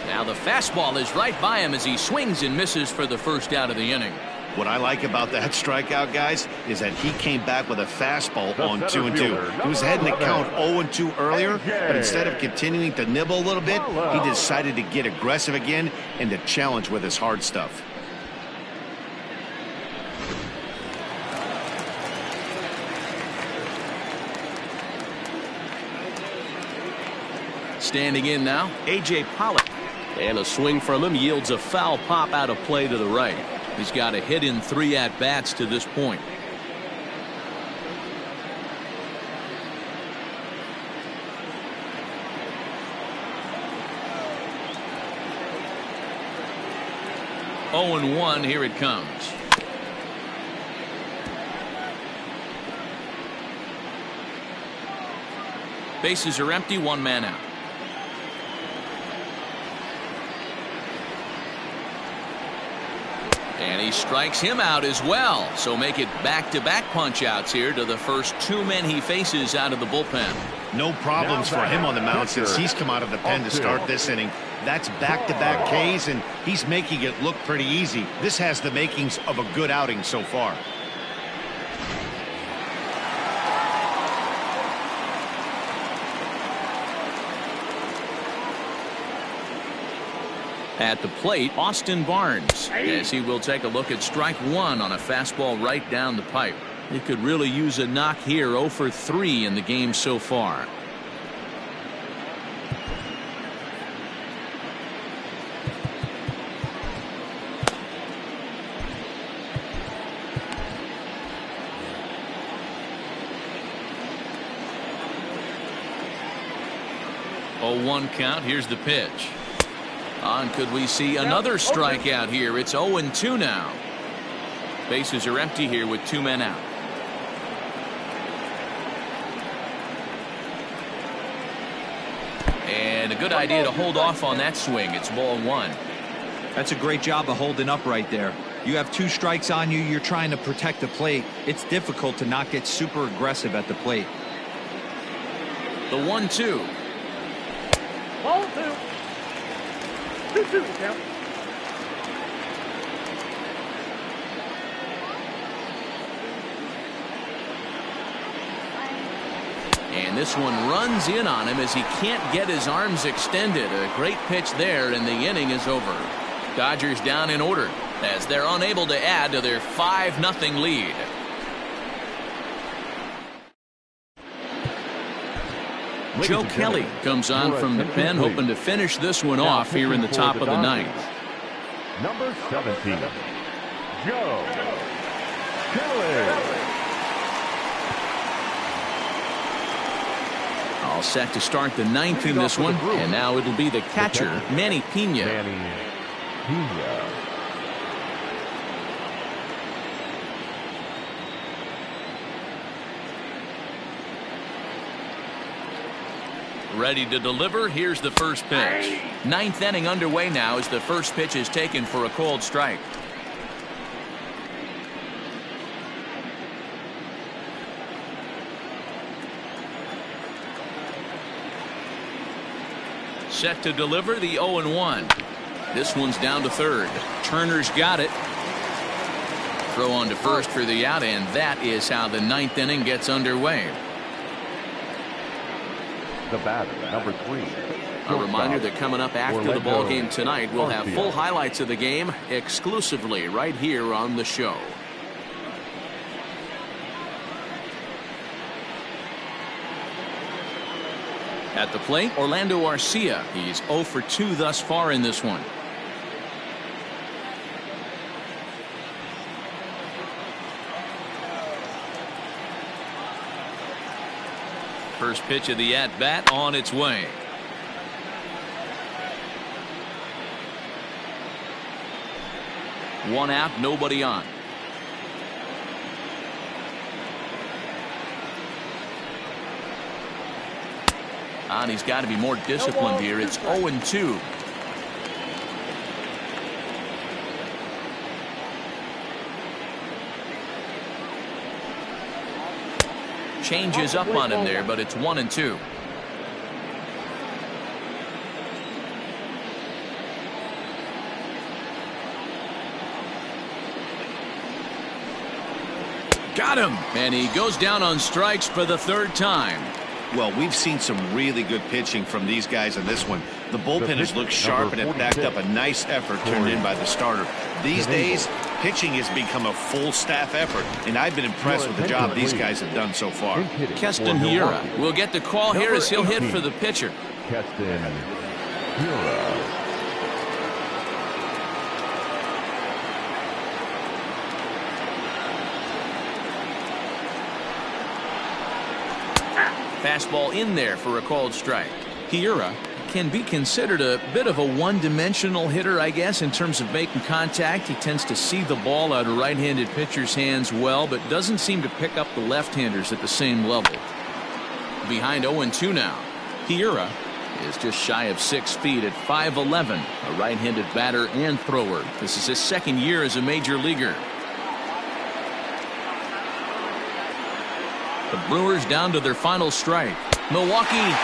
Now the fastball is right by him as he swings and misses for the first out of the inning. What I like about that strikeout, guys, is that he came back with a fastball on 2-2. He was heading to count 0-2 earlier, but instead of continuing to nibble a little bit, he decided to get aggressive again and to challenge with his hard stuff. Standing in now, A.J. Pollock. And a swing from him yields a foul pop out of play to the right. He's got a hit in 3 at-bats to this point. Oh, and 1, here it comes. Bases are empty, 1 man out. And he strikes him out as well. So make it back-to-back punch-outs here to the first 2 men he faces out of the bullpen. No problems for him on the mound since he's come out of the pen to start this inning. That's back-to-back Ks, and he's making it look pretty easy. This has the makings of a good outing so far. At the plate, Austin Barnes, as he will take a look at strike 1 on a fastball right down the pipe. He could really use a knock here. 0 for 3 in the game so far. Oh, 1 count. Here's the pitch. And could we see another strikeout here? It's 0-2 now. Bases are empty here with 2 men out. And a good idea to hold off on that swing. It's ball 1. That's a great job of holding up right there. You have 2 strikes on you. You're trying to protect the plate. It's difficult to not get super aggressive at the plate. The 1-2. Ball 2. 2-2 count. And this one runs in on him as he can't get his arms extended. A great pitch there, and the inning is over. Dodgers down in order as they're unable to add to their 5-0 lead. Joe Kelly comes on from the pen, hoping to finish this one off here in the top of the ninth. Number 17, Joe Kelly. All set to start the ninth in this one, and now it'll be the catcher, Manny Pena. Ready to deliver. Here's the first pitch. Ninth inning underway now as the first pitch is taken for a called strike. Set to deliver the 0-1. This one's down to third. Turner's got it. Throw on to first for the out, and that is how the ninth inning gets underway. The batter, number 3. A reminder that coming up after the ball game tonight, we'll have full highlights of the game exclusively right here on the show. At the plate, Orlando Arcia. He's 0 for 2 thus far in this one. First pitch of the at-bat on its way. One out, nobody on. And he's got to be more disciplined here. It's 0-2. Changes up on him there, but it's 1-2. Got him, and he goes down on strikes for the third time. Well, we've seen some really good pitching from these guys in this one. The bullpen has looked sharp, and it backed up a nice effort turned in by the starter. These days, pitching has become a full staff effort, and I've been impressed with the job these guys have done so far. Keston Hiura will get the call here as he'll hit for the pitcher. Keston Hiura. Fastball in there for a called strike. Hiura can be considered a bit of a one-dimensional hitter, I guess, in terms of making contact. He tends to see the ball out of right-handed pitchers' hands well, but doesn't seem to pick up the left-handers at the same level. Behind 0-2 now. Hiura is just shy of 6 feet at 5'11", a right-handed batter and thrower. This is his second year as a major leaguer. The Brewers down to their final strike. Milwaukee,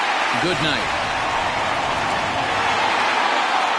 good night.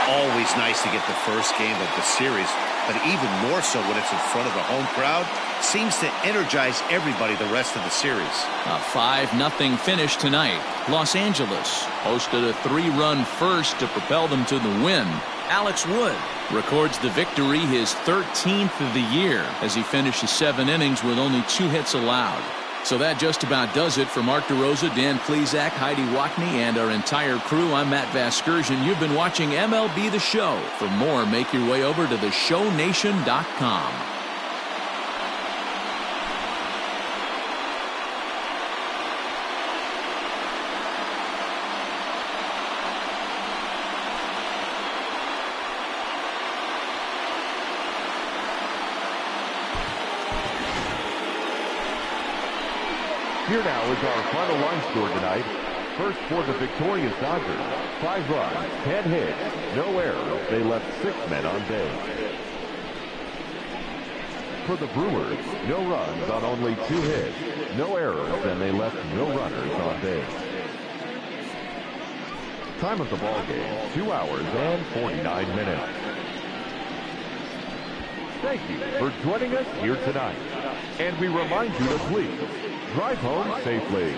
Always nice to get the first game of the series, but even more so when it's in front of the home crowd. Seems to energize everybody the rest of the series. A 5-0 finish tonight. Los Angeles hosted a 3-run first to propel them to the win. Alex Wood records the victory, his 13th of the year, as he finishes 7 innings with only 2 hits allowed. So that just about does it for Mark DeRosa, Dan Klezak, Heidi Wackney, and our entire crew. I'm Matt Vasgersian. You've been watching MLB The Show. For more, make your way over to theshownation.com. Here now is our final line score tonight. First for the victorious Dodgers, 5 runs, 10 hits, no errors. They left 6 men on base. For the Brewers, no runs on only 2 hits, no errors, and they left no runners on base. Time of the ball game, 2 hours and 49 minutes. Thank you for joining us here tonight. And we remind you to please drive home safely.